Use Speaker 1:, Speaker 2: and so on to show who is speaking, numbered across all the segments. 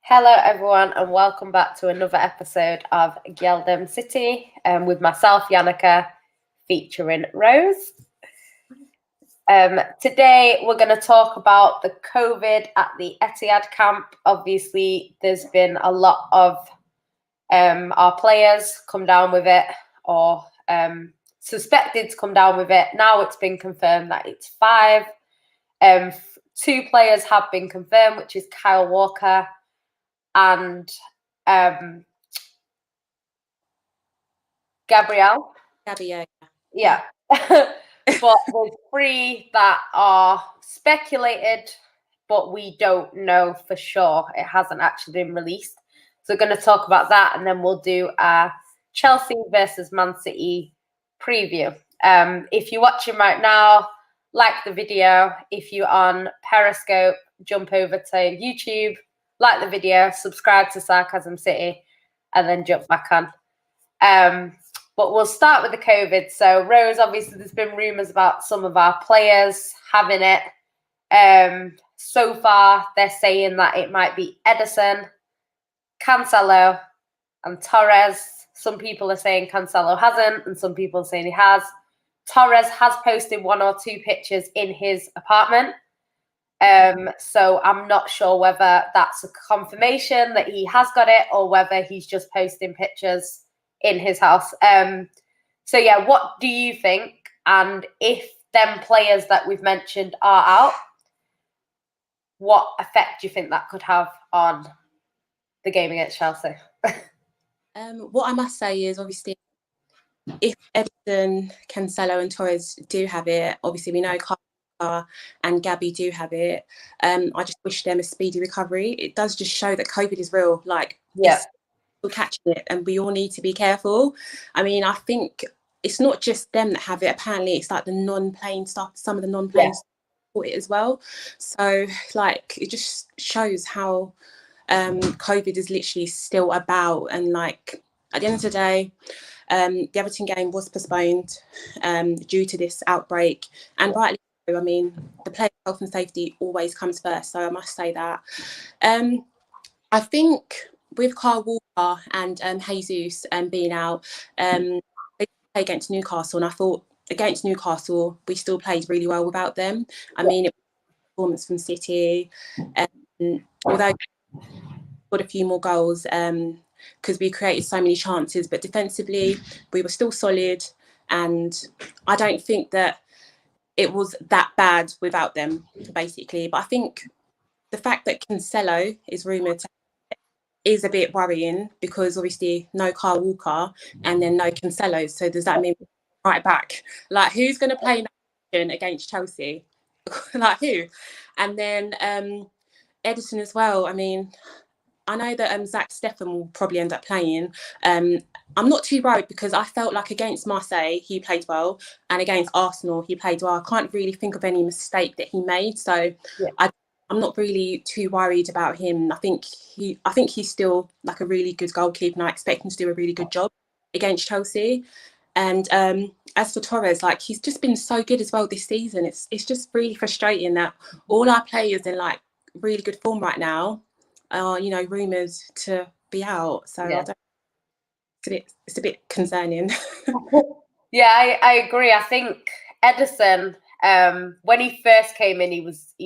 Speaker 1: Hello everyone and welcome back to another episode of GyalDem City with myself, Yannicka, featuring Rose. Today we're going to talk about the COVID at the ETIHAD camp. Obviously, there's been a lot of our players come down with it or suspected to come down with it. Now it's been confirmed that it's 5. 2 players have been confirmed, which is Kyle Walker and Gabrielle. Yeah. But there's 3 that are speculated, but we don't know for sure. It hasn't actually been released. So we're going to talk about that, and then we'll do a Chelsea versus Man City preview. If you're watching right now, like the video. If you're on Periscope, jump over to YouTube, like the video, subscribe to Sarcasm City, and then jump back on. But we'll start with the COVID. So, Rose, obviously, there's been rumours about some of our players having it. So far, they're saying that it might be Edison, Cancelo, and Torres. Some people are saying Cancelo hasn't, and some people are saying he has. Torres has posted 1 or 2 pictures in his apartment. So I'm not sure whether that's a confirmation that he has got it or whether he's just posting pictures in his house. So yeah, what do you think? And if them players that we've mentioned are out, what effect do you think that could have on the game against Chelsea?
Speaker 2: What I must say is, obviously, if Everton, Cancelo and Torres do have it, obviously we know Carl and Gabby do have it. I just wish them a speedy recovery. It does just show that COVID is real. Like,
Speaker 1: yeah,
Speaker 2: we're catching it, and we all need to be careful. I mean, I think it's not just them that have it. Apparently, it's like the non-playing stuff. Some of the non-playing stuff got it as well. So, like, it just shows how COVID is literally still about. And like, at the end of the day, the Everton game was postponed due to this outbreak, and rightly so. I mean, the player health and safety always comes first, so I must say that. I think with Kyle Walker and Jesus being out, they play against Newcastle, and I thought against Newcastle we still played really well without them. I mean, it was a performance from City, although we got a few more goals because we created so many chances, but defensively we were still solid, and I don't think that it was that bad without them, basically. But I think the fact that Cancelo is rumoured is a bit worrying, because obviously no Kyle Walker and then no Cancelo. So does that mean right back? Like, who's going to play against Chelsea? Like, who? And then Edison as well. I mean, I know that Zach Steffen will probably end up playing. I'm not too worried, because I felt like against Marseille he played well, and against Arsenal he played well. I can't really think of any mistake that he made, so I'm not really too worried about him. I think he's still like a really good goalkeeper, and I expect him to do a really good job against Chelsea. And as for Torres, like, he's just been so good as well this season. It's just really frustrating that all our players in like really good form right now are, you know, rumoured to be out. So it's a bit concerning.
Speaker 1: Yeah, I agree. I think Edison, when he first came in, he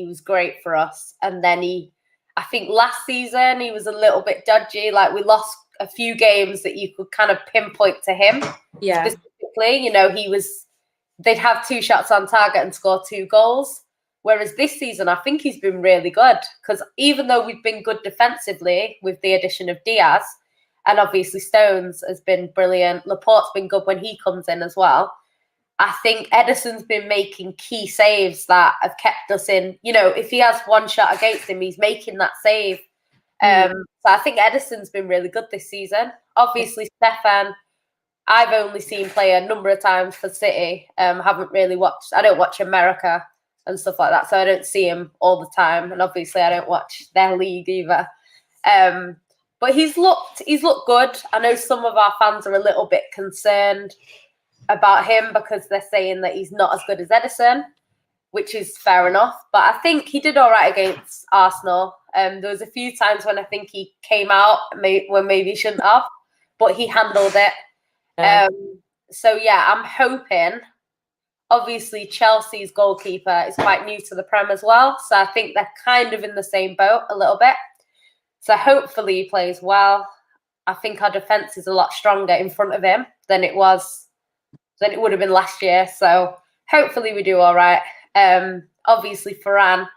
Speaker 1: was great for us, and then I think last season he was a little bit dodgy. Like, we lost a few games that you could kind of pinpoint to him specifically. You know, they'd have 2 shots on target and score 2 goals. Whereas this season, I think he's been really good, because even though we've been good defensively with the addition of Diaz, and obviously Stones has been brilliant, Laporte's been good when he comes in as well, I think Edison's been making key saves that have kept us in. You know, if he has 1 shot against him, he's making that save. So I think Edison's been really good this season. Obviously, Stefan, I've only seen play a number of times for City. Haven't really watched. I don't watch America and stuff like that, so I don't see him all the time. And obviously, I don't watch their league either. But he's looked good. I know some of our fans are a little bit concerned about him, because they're saying that he's not as good as Edison, which is fair enough. But I think he did all right against Arsenal. There was a few times when I think he came out when maybe he shouldn't have, but he handled it. So yeah, I'm hoping. Obviously, Chelsea's goalkeeper is quite new to the Prem as well, so I think they're kind of in the same boat a little bit. So hopefully he plays well. I think our defence is a lot stronger in front of him than it would have been last year. So hopefully we do all right. Obviously, Varane,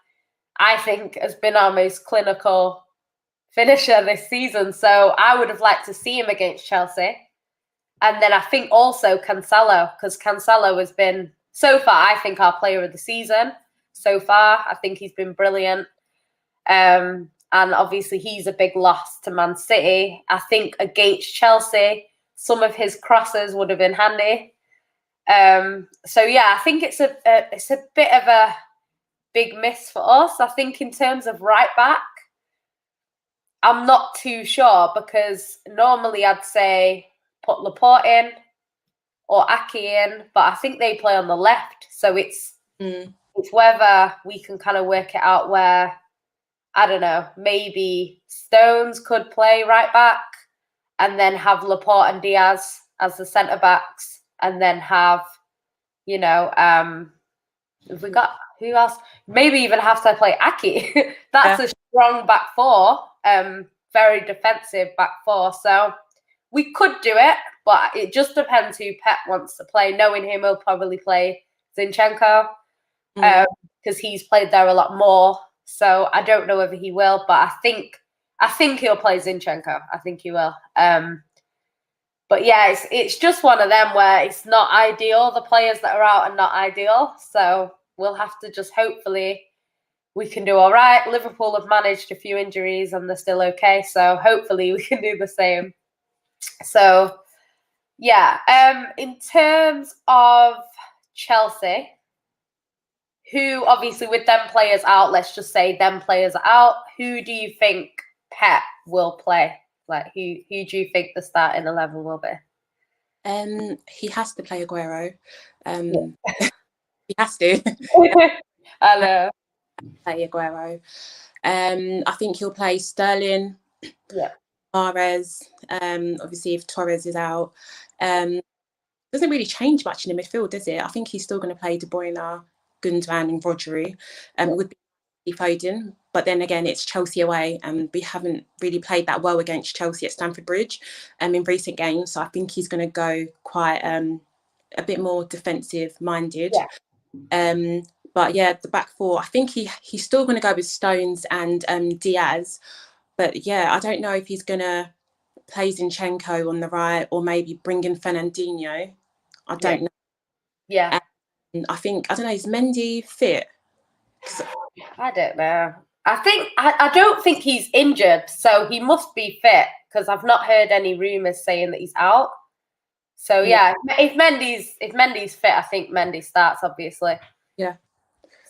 Speaker 1: I think, has been our most clinical finisher this season. So I would have liked to see him against Chelsea. And then I think also Cancelo, because Cancelo has been, so far, I think, our player of the season. So far, I think he's been brilliant. And obviously, he's a big loss to Man City. I think against Chelsea, some of his crosses would have been handy. So yeah, I think it's a bit of a big miss for us. I think in terms of right back, I'm not too sure, because normally I'd say put Laporte in or Aki in, but I think they play on the left, so it's whether we can kind of work it out where, I don't know, maybe Stones could play right back and then have Laporte and Diaz as the centre backs, and then have, you know, if we got, who else? Maybe even have to play Aki. That's a strong back four, very defensive back four. So we could do it, but it just depends who Pep wants to play. Knowing him, he'll probably play Zinchenko because he's played there a lot more. So I don't know whether he will, but I think he'll play Zinchenko. I think he will. But yeah, it's just one of them where it's not ideal. The players that are out are not ideal. So we'll have to just hopefully we can do all right. Liverpool have managed a few injuries and they're still okay. So hopefully we can do the same. So yeah, in terms of Chelsea, who obviously with them players out, let's just say them players are out, who do you think Pep will play? Like, who do you think the starting 11 will be?
Speaker 2: He has to play Aguero. He has to.
Speaker 1: I know.
Speaker 2: Play Aguero. I think he'll play Sterling.
Speaker 1: Yeah.
Speaker 2: Mahrez. Obviously, if Torres is out, doesn't really change much in the midfield, does it? I think he's still going to play De Bruyne, Gundogan, and Rodri. It would be Foden, but then again, it's Chelsea away, and we haven't really played that well against Chelsea at Stamford Bridge in recent games. So I think he's going to go quite a bit more defensive minded. Yeah. But yeah, the back four, I think he's still going to go with Stones and Diaz. But yeah, I don't know if he's going to play Zinchenko on the right or maybe bring in Fernandinho. I don't know.
Speaker 1: Yeah.
Speaker 2: And I think, I don't know, is Mendy fit?
Speaker 1: I don't know. I don't think he's injured, so he must be fit, because I've not heard any rumours saying that he's out. So yeah, if Mendy's fit, I think Mendy starts, obviously.
Speaker 2: Yeah.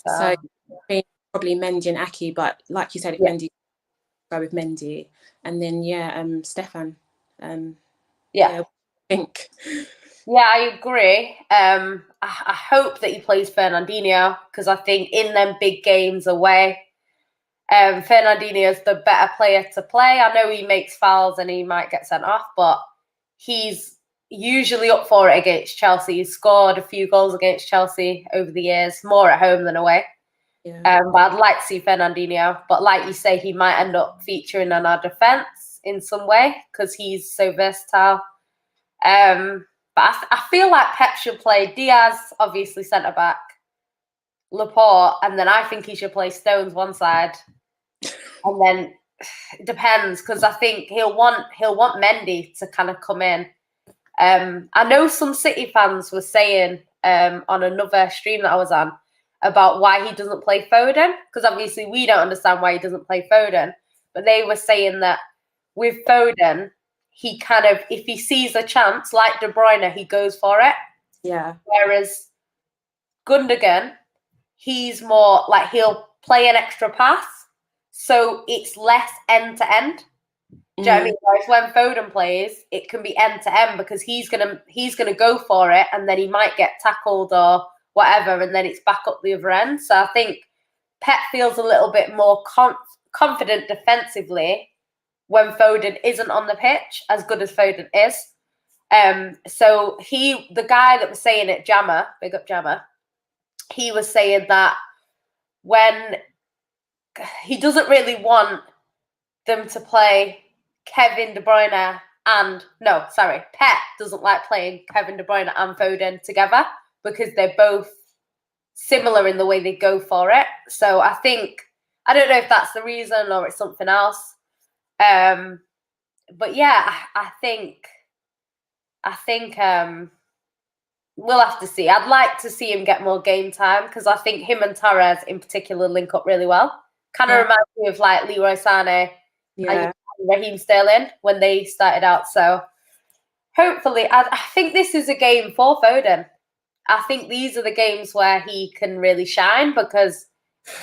Speaker 2: So probably Mendy and Aki, but like you said, if Mendy, go with Mendy, and then Stefan. I think.
Speaker 1: Yeah, I agree. I hope that he plays Fernandinho, because I think in them big games away, Fernandinho is the better player to play. I know he makes fouls and he might get sent off, but he's usually up for it against Chelsea. He's scored a few goals against Chelsea over the years, more at home than away. Yeah. But I'd like to see Fernandinho. But like you say, he might end up featuring in our defence in some way because he's so versatile. But I feel like Pep should play Diaz, obviously centre-back, Laporte, and then I think he should play Stones one side. And then it depends, because I think he'll want Mendy to kind of come in. I know some City fans were saying on another stream that I was on about why he doesn't play Foden, because obviously we don't understand why he doesn't play Foden. But they were saying that with Foden, he kind of, if he sees a chance, like De Bruyne, he goes for it.
Speaker 2: Yeah.
Speaker 1: Whereas Gundogan, he's more like he'll play an extra pass, so it's less end to end. Do you know what I mean? Whereas when Foden plays, it can be end to end because he's gonna go for it, and then he might get tackled or whatever, and then it's back up the other end. So I think Pep feels a little bit more confident defensively when Foden isn't on the pitch, as good as Foden is. So the guy that was saying it, Jammer, big up Jammer, he was saying that when he doesn't really want them to play Kevin De Bruyne Pep doesn't like playing Kevin De Bruyne and Foden together because they're both similar in the way they go for it. So I don't know if that's the reason or it's something else. But yeah, I think we'll have to see. I'd like to see him get more game time because I think him and Torres in particular link up really well. Kind of reminds me of like Leroy Sané and Raheem Sterling when they started out. So hopefully, I think this is a game for Foden. I think these are the games where he can really shine because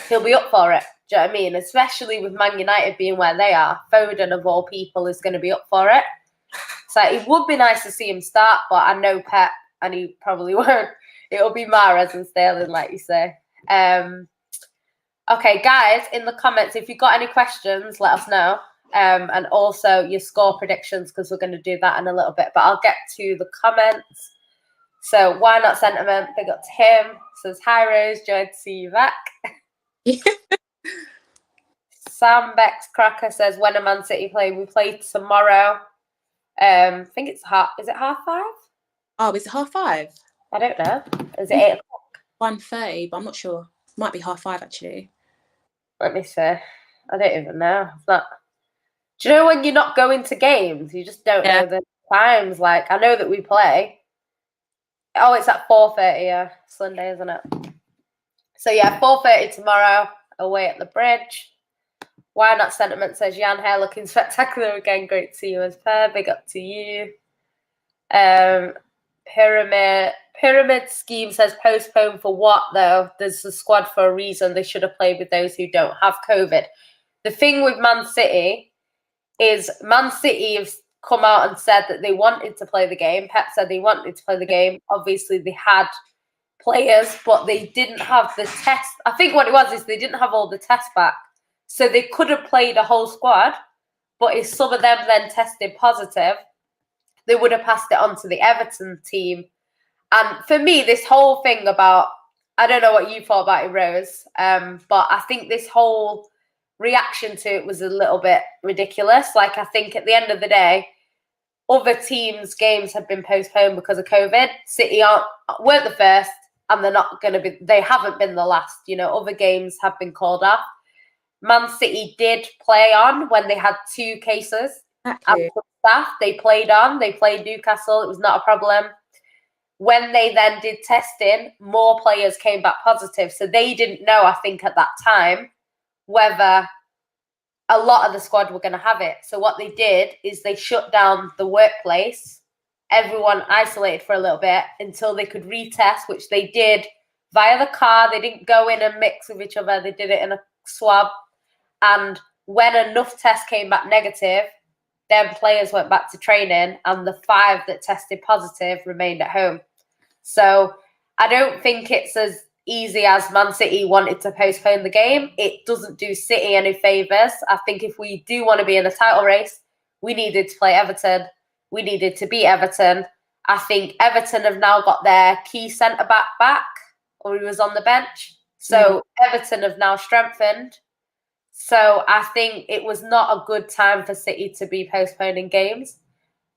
Speaker 1: he'll be up for it. Do you know what I mean? Especially with Man United being where they are. Foden, of all people, is going to be up for it. So it would be nice to see him start, but I know Pep, and he probably won't. It'll be Mahrez and Sterling, like you say. Okay, guys, in the comments, if you've got any questions, let us know. And also your score predictions, because we're going to do that in a little bit. But I'll get to the comments. So, why not sentiment? Big up to him. Says, hi, Rose. Joy to see you back. Sam Bex Cracker says, when are Man City playing? We play tomorrow. I think it's is it 5:30?
Speaker 2: Oh, is it 5:30?
Speaker 1: I don't know. Is it 8 o'clock?
Speaker 2: 1:30, but I'm not sure. Might be 5:30 actually.
Speaker 1: Let me see. I don't even know. Do you know when you're not going to games? You just don't know the times. Like, I know that we play. Oh, it's at 4:30, yeah. Sunday, isn't it? So, yeah, 4:30 tomorrow, away at the Bridge. Why not sentiment says, Jan hair looking spectacular again. Great to see you as per. Big up to you. Pyramid Scheme says, postpone for what, though? There's a squad for a reason. They should have played with those who don't have COVID. The thing with Man City is Man City have come out and said that they wanted to play the game. Pep said they wanted to play the game. Obviously, they had players, but they didn't have the test. I think what it was is they didn't have all the tests back. So they could have played a whole squad, but if some of them then tested positive, they would have passed it on to the Everton team. And for me, this whole thing about, I don't know what you thought about it, Rose, but I think this whole reaction to it was a little bit ridiculous. Like, I think at the end of the day, other teams' games have been postponed because of COVID. City weren't the first, and they haven't been the last. You know, other games have been called off. Man City did play on when they had 2 cases. And staff, they played on. They played Newcastle. It was not a problem. When they then did testing, more players came back positive. So they didn't know, I think, at that time, whether a lot of the squad were going to have it. So what they did is they shut down the workplace. Everyone isolated for a little bit until they could retest, which they did via the car. They didn't go in and mix with each other. They did it in a swab. And when enough tests came back negative, then players went back to training, and the 5 that tested positive remained at home. So I don't think it's as easy as Man City wanted to postpone the game. It doesn't do City any favours. I think if we do want to be in a title race, we needed to play Everton. We needed to beat Everton. I think Everton have now got their key centre-back back, or he was on the bench. So Everton have now strengthened. So I think it was not a good time for City to be postponing games.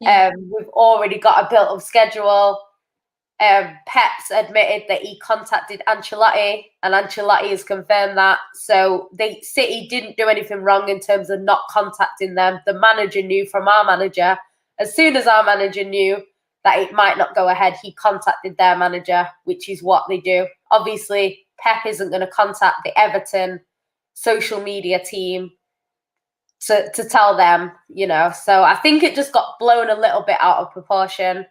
Speaker 1: We've already got a built-up schedule. Pep's admitted that he contacted Ancelotti, and Ancelotti has confirmed that. So City didn't do anything wrong in terms of not contacting them. The manager knew from our manager. As soon as our manager knew that it might not go ahead, he contacted their manager, which is what they do. Obviously, Pep isn't going to contact the Everton social media team to tell them, you know. So I think it just got blown a little bit out of proportion.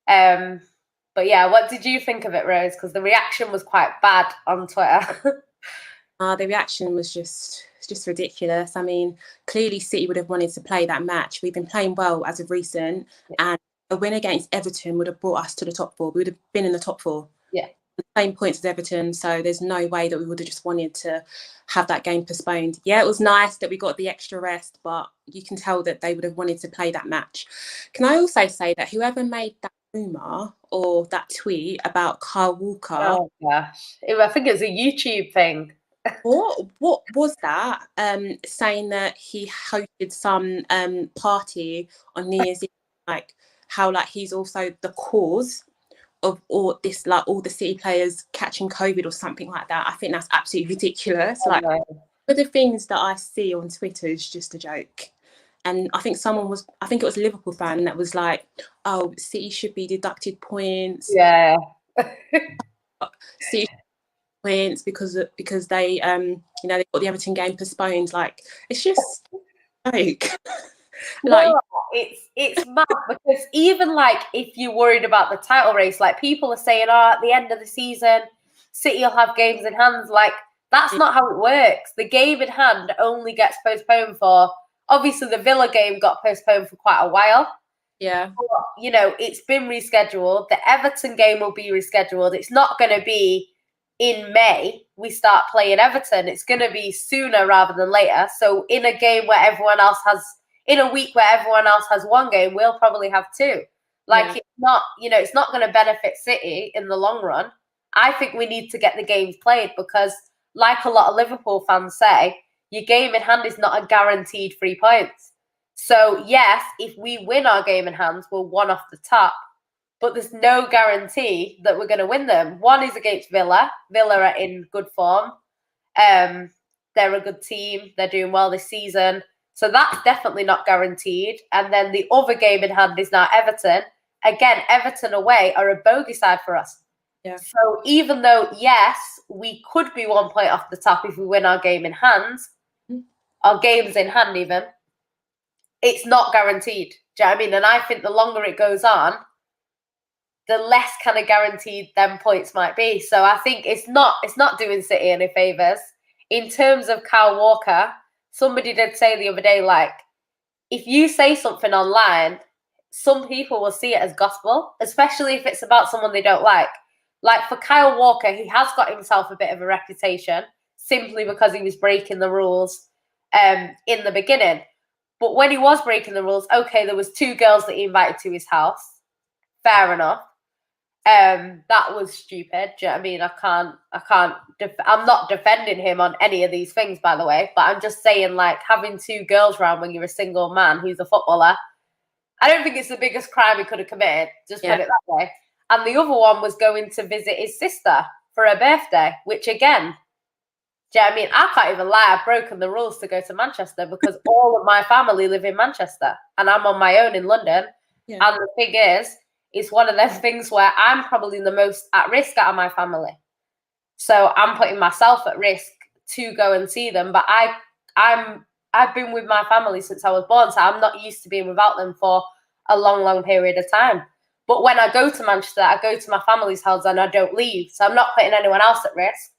Speaker 1: But yeah, what did you think of it, Rose? Because the reaction was quite bad on Twitter.
Speaker 2: The reaction was just ridiculous. I mean, clearly City would have wanted to play that match. We've been playing well as of recent, and a win against Everton would have brought us to the top 4. We would have been in the top 4.
Speaker 1: Yeah.
Speaker 2: the same points as Everton, so there's no way that we would have just wanted to have that game postponed. Yeah, it was nice that we got the extra rest, but you can tell that they would have wanted to play that match. Can I also say that whoever made that rumour or that tweet about Kyle Walker...
Speaker 1: Oh, gosh. I think it was a YouTube thing.
Speaker 2: What was that? Saying that he hosted some party on New Year's Eve, like how like he's also the cause of all this, like all the City players catching COVID or something like that. I think that's absolutely ridiculous. Like, but the things that I see on Twitter is just a joke. And I think I think it was a Liverpool fan that was like, "Oh, City should be deducted points."
Speaker 1: Yeah.
Speaker 2: City points because they you know, they got the Everton game postponed. Like, it's just like
Speaker 1: no, it's mad because even like if you're worried about the title race, like people are saying, oh, at the end of the season City will have games in hand. Like, that's not how it works. The game in hand only gets postponed for, obviously the Villa game got postponed for quite a while.
Speaker 2: Yeah.
Speaker 1: But, you know, it's been rescheduled. The Everton game will be rescheduled. It's not going to be in May we start playing Everton. It's going to be sooner rather than later. So in a game where everyone else has, in a week where everyone else has one game, we'll probably have two. Like, it's not, you know, it's not going to benefit City in the long run. I think we need to get the games played because, like a lot of Liverpool fans say, your game in hand is not a guaranteed 3 points. So, yes, if we win our game in hand, we're one off the top. But there's no guarantee that we're going to win them. One is against Villa. Villa are in good form. They're a good team. They're doing well this season. So that's definitely not guaranteed. And then the other game in hand is now Everton. Again, Everton away are a bogey side for us.
Speaker 2: Yeah.
Speaker 1: So even though, yes, we could be 1 point off the top if we win our game in hand, our games in hand even, it's not guaranteed. Do you know what I mean? And I think the longer it goes on, the less kind of guaranteed them points might be. So I think it's not doing City any favours. In terms of Kyle Walker, somebody did say the other day, like, if you say something online, some people will see it as gospel, especially if it's about someone they don't like. Like for Kyle Walker, he has got himself a bit of a reputation simply because he was breaking the rules in the beginning. But when he was breaking the rules, okay, there was 2 girls that he invited to his house. Fair enough. That was stupid. Do you know what I mean? I'm not defending him on any of these things, by the way, but I'm just saying, like, having 2 girls around when you're a single man who's a footballer, I don't think it's the biggest crime he could have committed. Just put it that way. And the other one was going to visit his sister for her birthday, which again, do you know what I mean? I can't even lie. I've broken the rules to go to Manchester because all of my family live in Manchester and I'm on my own in London. Yeah. And the thing is, it's one of those things where I'm probably the most at risk out of my family. So I'm putting myself at risk to go and see them. But I've been with my family since I was born, so I'm not used to being without them for a long, long period of time. But when I go to Manchester, I go to my family's house and I don't leave. So I'm not putting anyone else at risk.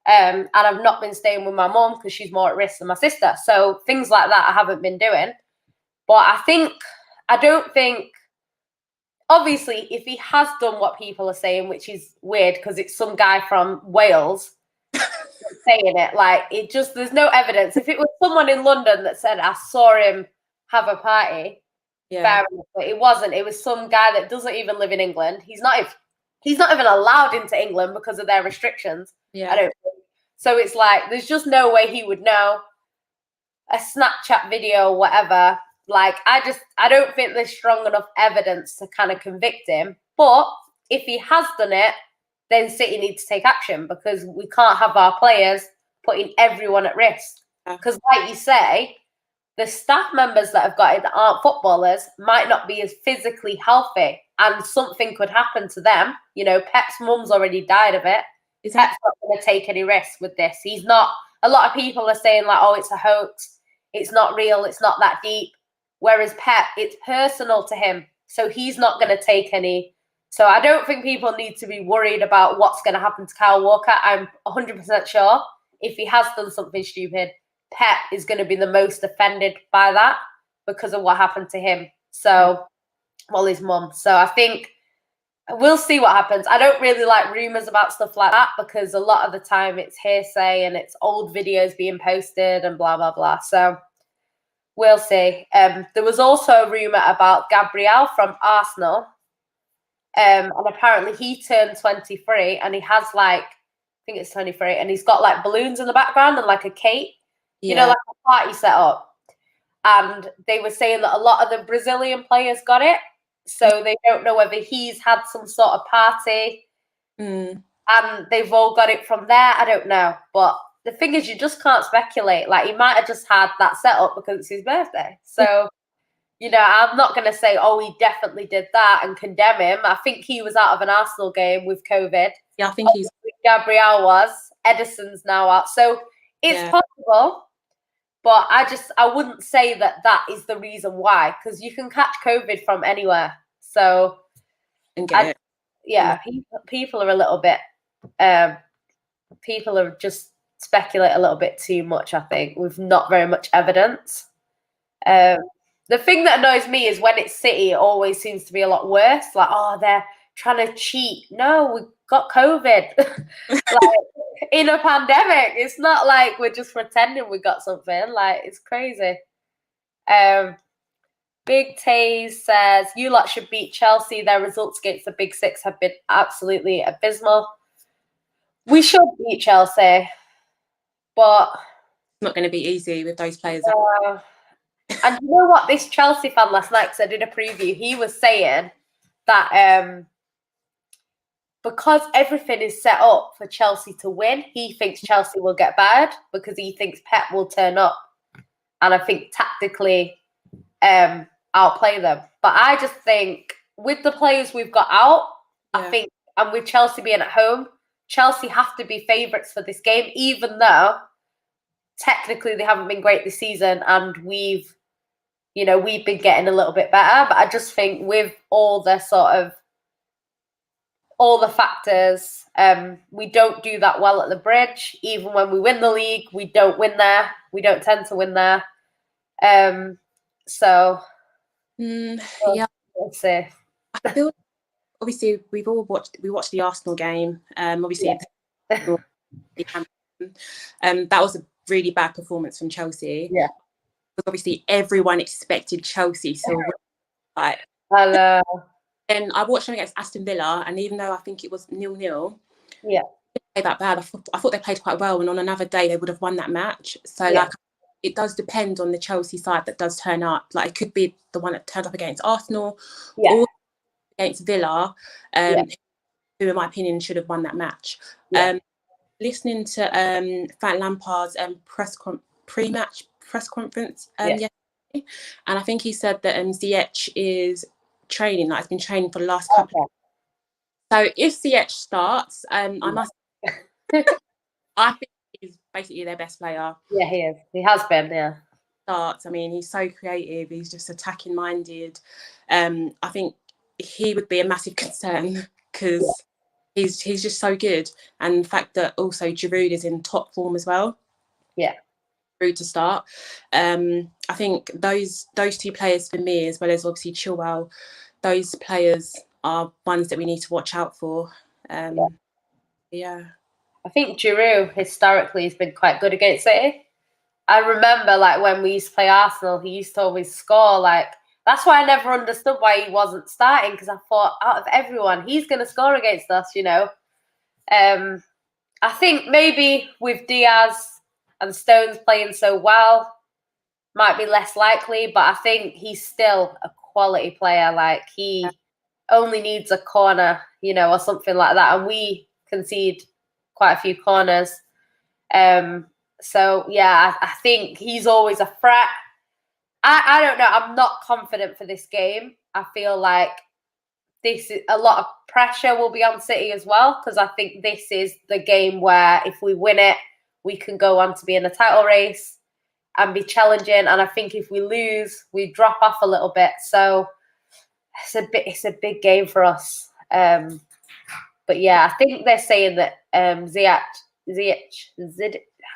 Speaker 1: And I've not been staying with my mum because she's more at risk than my sister. So things like that I haven't been doing. But I don't think, obviously, if he has done what people are saying, which is weird because it's some guy from Wales saying it, like, it just, there's no evidence. If it was someone in London that said, I saw him have a party, fair enough, but it wasn't. It was some guy that doesn't even live in England. He's not even allowed into England because of their restrictions. I don't think. So it's like, there's just no way he would know. A Snapchat video or whatever. Like, I don't think there's strong enough evidence to kind of convict him. But if he has done it, then City needs to take action because we can't have our players putting everyone at risk. Because like you say, the staff members that have got it that aren't footballers might not be as physically healthy and something could happen to them. You know, Pep's mum's already died of it. Pep's not going to take any risks with this. He's not, a lot of people are saying like, oh, it's a hoax. It's not real. It's not that deep. Whereas Pep, it's personal to him. So he's not going to take any. So I don't think people need to be worried about what's going to happen to Kyle Walker. I'm 100% sure if he has done something stupid, Pep is going to be the most offended by that because of what happened to him. So, well, his mum. So I think we'll see what happens. I don't really like rumours about stuff like that because a lot of the time it's hearsay and it's old videos being posted and blah, blah, blah. So we'll see. There was also a rumour about Gabriel from Arsenal. And apparently he turned 23 and he has like, I think it's 23, and he's got like balloons in the background and like a cake, you know, like a party set up. And they were saying that a lot of the Brazilian players got it. So they don't know whether he's had some sort of party and they've all got it from there. I don't know. But the thing is, you just can't speculate. Like, he might have just had that set up because it's his birthday. So, you know, I'm not going to say, oh, he definitely did that and condemn him. I think he was out of an Arsenal game with COVID.
Speaker 2: Yeah, I think he's...
Speaker 1: Gabriel was. Edison's now out. So it's possible. But I wouldn't say that that is the reason why, because you can catch COVID from anywhere. So, people are a little bit, people are just speculate a little bit too much, I think, with not very much evidence. The thing that annoys me is when it's City, it always seems to be a lot worse. Like, oh, they're trying to cheat. No, we got COVID. Like, in a pandemic. It's not like we're just pretending we got something. Like, it's crazy. Big Taze says, you lot should beat Chelsea. Their results against the Big Six have been absolutely abysmal. We should beat Chelsea, but
Speaker 2: it's not going to be easy with those players.
Speaker 1: And you know what? This Chelsea fan last night, because I did a preview, he was saying that because everything is set up for Chelsea to win, he thinks Chelsea will get bad because he thinks Pep will turn up. And I think tactically outplay them. But I just think with the players we've got out, I think, and with Chelsea being at home, Chelsea have to be favourites for this game, even though technically they haven't been great this season and we've been getting a little bit better. But I just think with all the factors, we don't do that well at the Bridge. Even when we win the league, we don't win there. We don't tend to win there. We'll see.
Speaker 2: I feel obviously we watched the Arsenal game. Obviously, that was a really bad performance from Chelsea.
Speaker 1: Yeah,
Speaker 2: because obviously everyone expected Chelsea to win. Like, and I watched them against Aston Villa, and even though I think it was 0-0, they played that bad. I thought they played quite well, and on another day they would have won that match. So like, it does depend on the Chelsea side that does turn up. Like, it could be the one that turned up against Arsenal or against Villa, who, in my opinion, should have won that match. Listening to Frank Lampard's pre-match press conference yesterday, and I think he said that Ziyech is training, like, has been training for the last couple of. So if Ziyech starts, I think he's basically their best player.
Speaker 1: Yeah, he is. He has been.
Speaker 2: Starts. I mean, he's so creative. He's just attacking minded. I think he would be a massive concern because he's just so good, and the fact that also Giroud is in top form as well.
Speaker 1: Yeah.
Speaker 2: Giroud to start. I think those two players for me, as well as obviously Chilwell, those players are ones that we need to watch out for. I
Speaker 1: think Giroud historically has been quite good against City. I remember, like, when we used to play Arsenal, he used to always score. Like, that's why I never understood why he wasn't starting, because I thought, out of everyone, he's going to score against us, you know. I think maybe with Diaz and Stones playing so well, might be less likely, but I think he's still a quality player. Like, he only needs a corner, you know, or something like that, and we concede quite a few corners. So yeah, I think he's always a threat. I don't know. I'm not confident for this game. I feel like a lot of pressure will be on City as well, because I think this is the game where if we win it, we can go on to be in a title race and be challenging. And I think if we lose, we drop off a little bit. So it's a big game for us. But yeah, I think they're saying that Ziyech, I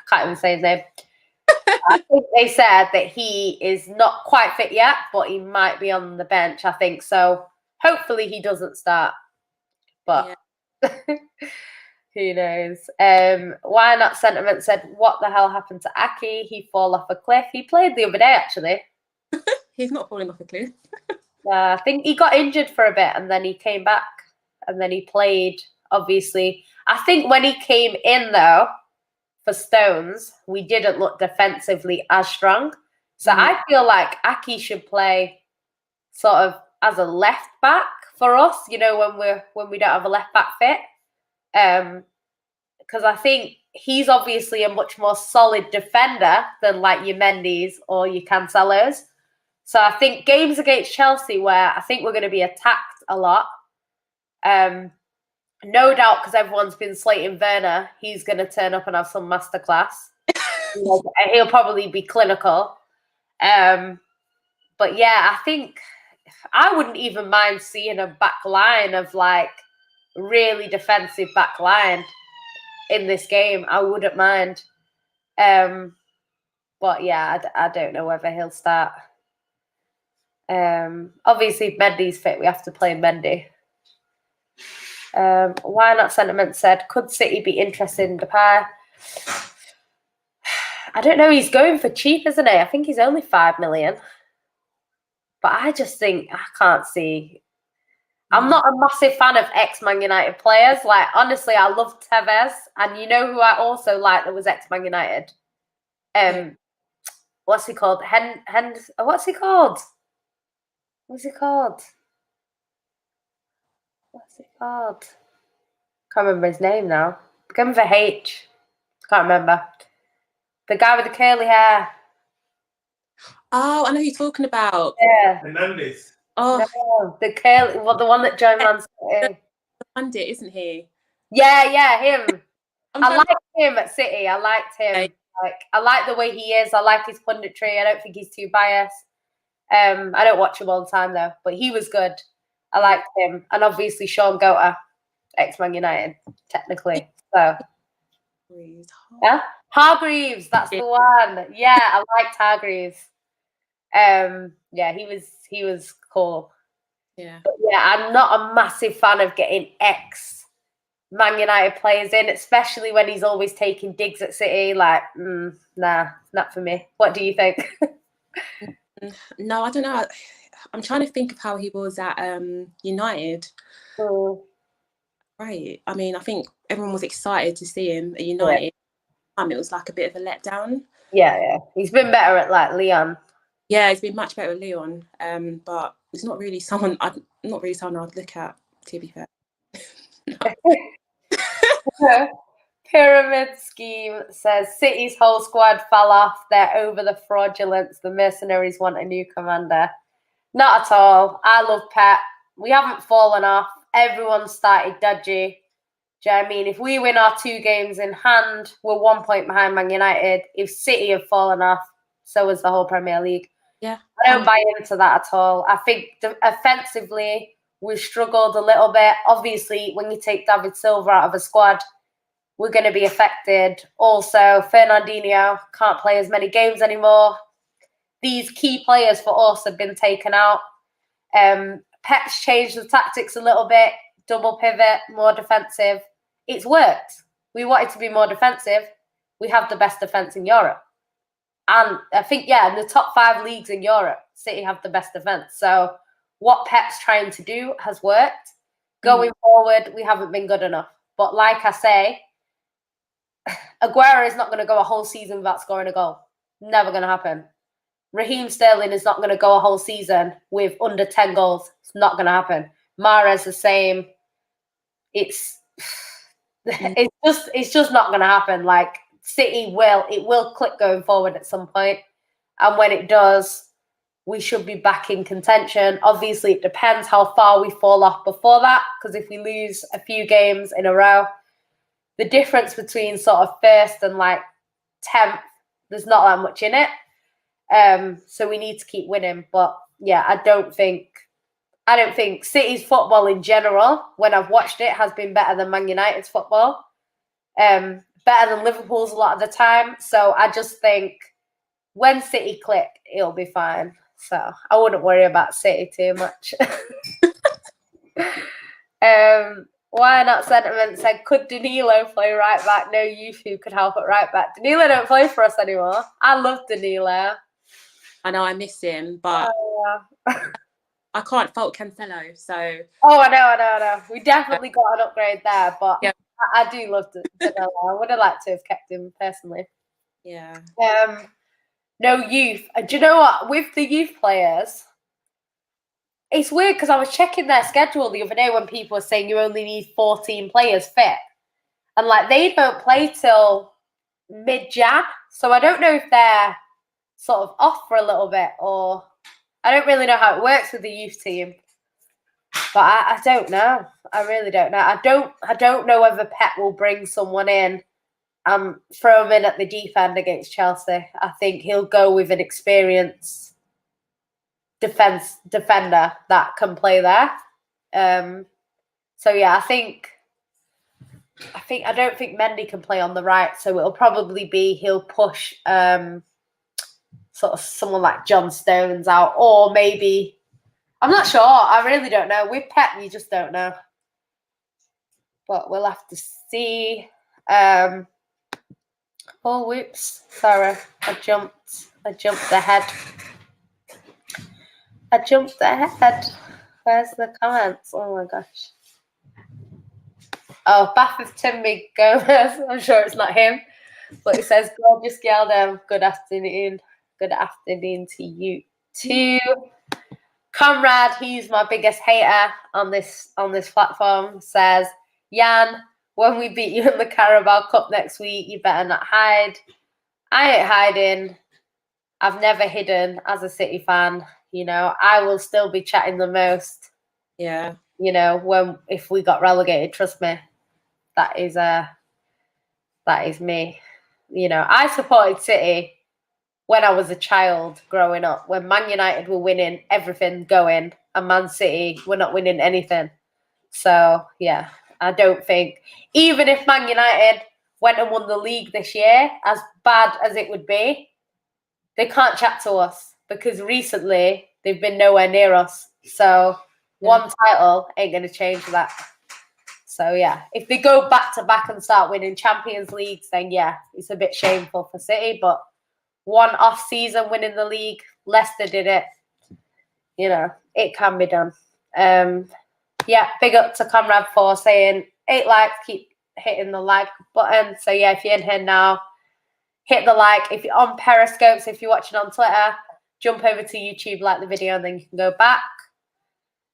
Speaker 1: can't even say his name. I think they said that he is not quite fit yet, but he might be on the bench, I think. So hopefully he doesn't start. but who knows? Why Not Sentiment said, what the hell happened to Aki? He fall off a cliff. He played the other day, actually.
Speaker 2: He's not falling off a cliff.
Speaker 1: I think he got injured for a bit and then he came back and then he played, obviously. I think when he came in, though, for Stones, we didn't look defensively as strong. So I feel like Aki should play sort of as a left back for us, you know, when we don't have a left back fit. Because I think he's obviously a much more solid defender than like your Mendy's or your Cancelos. So I think games against Chelsea where I think we're going to be attacked a lot. No doubt, because everyone's been slating Werner, he's going to turn up and have some masterclass. He'll probably be clinical. But yeah, I think I wouldn't even mind seeing a back line of like really defensive back line in this game. I wouldn't mind. But yeah, I don't know whether he'll start. Obviously, if Mendy's fit, we have to play Mendy. Why Not Sentiment said, could City be interested in Depay? I don't know. He's going for cheap, isn't he? I think he's only 5 million. But I just think I can't see. I'm not a massive fan of ex-Man United players. Like, honestly, I love Tevez. And you know who I also like that was ex-Man United? What's he called? What's he called? What's he called? Can't remember his name now. Begin with a H. Can't remember. The guy with the curly hair.
Speaker 2: Oh, I know who you're talking about.
Speaker 1: Yeah.
Speaker 3: Hernandez.
Speaker 2: Oh,
Speaker 1: no, the curly, the one that joined Man City.
Speaker 2: The pundit, isn't he?
Speaker 1: Yeah, him. I liked him at City. I liked him. Like, I like the way he is. I like his punditry. I don't think he's too biased. I don't watch him all the time though, but he was good. I liked him, and obviously Sean Goater, ex-Man United, technically. So, yeah, Hargreaves, that's the one. Yeah, I liked Hargreaves. Yeah, he was cool.
Speaker 2: Yeah,
Speaker 1: but yeah, I'm not a massive fan of getting ex-Man United players in, especially when he's always taking digs at City. Like, nah, not for me. What do you think?
Speaker 2: No, I don't know. I'm trying to think of how he was at United. Right. I mean, I think everyone was excited to see him at United. Yeah. It was like a bit of a letdown.
Speaker 1: Yeah. He's been better at like Leon.
Speaker 2: Yeah, he's been much better at Leon. But it's not really someone I'd look at, to be fair.
Speaker 1: Pyramid Scheme says City's whole squad fell off. They're over the fraudulence. The mercenaries want a new commander. Not at all. I love Pep. We haven't fallen off. Everyone started dodgy. Do you know what I mean? If we win our 2 games in hand, we're 1 point behind Man United. If City have fallen off, so has the whole Premier League.
Speaker 2: Yeah,
Speaker 1: I don't buy into that at all. I think offensively, we've struggled a little bit. Obviously, when you take David Silva out of a squad, we're going to be affected. Also, Fernandinho can't play as many games anymore. These key players for us have been taken out. Pep's changed the tactics a little bit. Double pivot, more defensive. It's worked. We wanted to be more defensive. We have the best defense in Europe. And I think, in the top 5 leagues in Europe, City have the best defense. So what Pep's trying to do has worked. Going forward, we haven't been good enough. But like I say, Aguero is not going to go a whole season without scoring a goal. Never going to happen. Raheem Sterling is not going to go a whole season with under 10 goals. It's not going to happen. Mahrez the same. It's just not going to happen. Like, City will click going forward at some point. And when it does, we should be back in contention. Obviously, it depends how far we fall off before that. Because if we lose a few games in a row, the difference between sort of first and like 10th, there's not that much in it. So we need to keep winning. But yeah, I don't think City's football in general, when I've watched it, has been better than Man United's football. Better than Liverpool's a lot of the time. So I just think when City click, it'll be fine. So I wouldn't worry about City too much. Why not sentiment said, could Danilo play right back? No youth who could help at right back. Danilo don't play for us anymore. I love Danilo.
Speaker 2: I know I miss him, but I can't fault Cancelo. So
Speaker 1: I know. We definitely got an upgrade there, but
Speaker 2: yeah,
Speaker 1: I do love Danilo. I would have liked to have kept him personally.
Speaker 2: yeah.
Speaker 1: No youth. Do you know what? With the youth players, it's weird because I was checking their schedule the other day when people were saying you only need 14 players fit. And like they don't play till mid-Jan. So I don't know if they're sort of off for a little bit, or I don't really know how it works with the youth team. But I don't know. I really don't know. I don't know whether Pep will bring someone in and throw him in at the deep end against Chelsea. I think he'll go with an experienced defender that can play there. So yeah, I don't think Mendy can play on the right, so it'll probably be he'll push sort of someone like John Stones out, or maybe I'm not sure. I really don't know. With Pep, you just don't know. But we'll have to see. Oh, whoops! Sorry, I jumped ahead. Where's the comments? Oh my gosh. Oh, Bath of Timmy Gomez. I'm sure it's not him, but it says gorgeous GyalDem. Good afternoon. Good afternoon to you too. Comrade, he's my biggest hater on this platform, says, Jan, when we beat you in the Carabao Cup next week, you better not hide. I ain't hiding. I've never hidden as a City fan. You know, I will still be chatting the most.
Speaker 2: Yeah.
Speaker 1: You know, if we got relegated, trust me, that is me. You know, I supported City when I was a child growing up, when Man United were winning everything going and Man City were not winning anything. So, yeah, I don't think, even if Man United went and won the league this year, as bad as it would be, they can't chat to us because recently they've been nowhere near us. So, one title ain't going to change that. So, yeah, if they go back to back and start winning Champions Leagues, then, yeah, it's a bit shameful for City, but one off season winning the league, Leicester did it. You know, it can be done. Yeah, big up to Comrade for saying 8 likes, keep hitting the like button. So yeah, if you're in here now, hit the like. If you're on Periscope, so if you're watching on Twitter, jump over to YouTube, like the video, and then you can go back.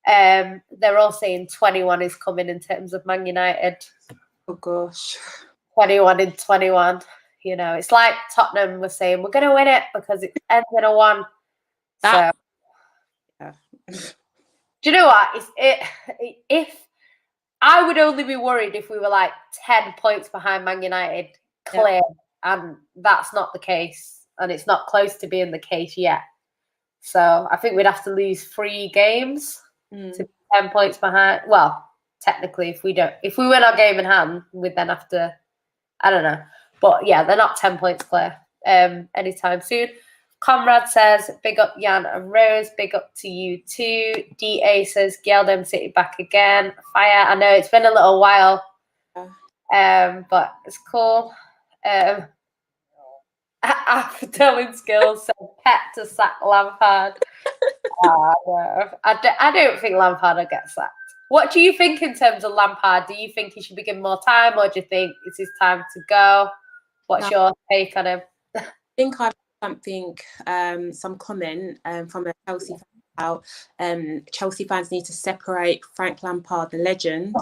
Speaker 1: They're all saying 21 is coming in terms of Man United.
Speaker 2: Oh gosh.
Speaker 1: 21 in 21. You know, it's like Tottenham was saying, we're going to win it because it ends in a 1. So,
Speaker 2: yeah.
Speaker 1: Do you know what? If I would only be worried if we were like 10 points behind Man United clear, and that's not the case, and it's not close to being the case yet. So I think we'd have to lose 3 games to be 10 points behind. Well, technically, if we win our game in hand, we'd then have to, I don't know. But yeah, they're not 10 points clear anytime soon. Comrade says, big up Jan and Rose, big up to you too. DA says, GyalDem City back again. Fire. I know it's been a little while, but it's cool. Dylan Skills said, Pep to sack Lampard. No. I don't think Lampard will get sacked. What do you think in terms of Lampard? Do you think he should be given more time, or do you think it's his time to go? What's your take on him?
Speaker 2: I think I've something, some comment from a Chelsea fan about Chelsea fans need to separate Frank Lampard, the legend,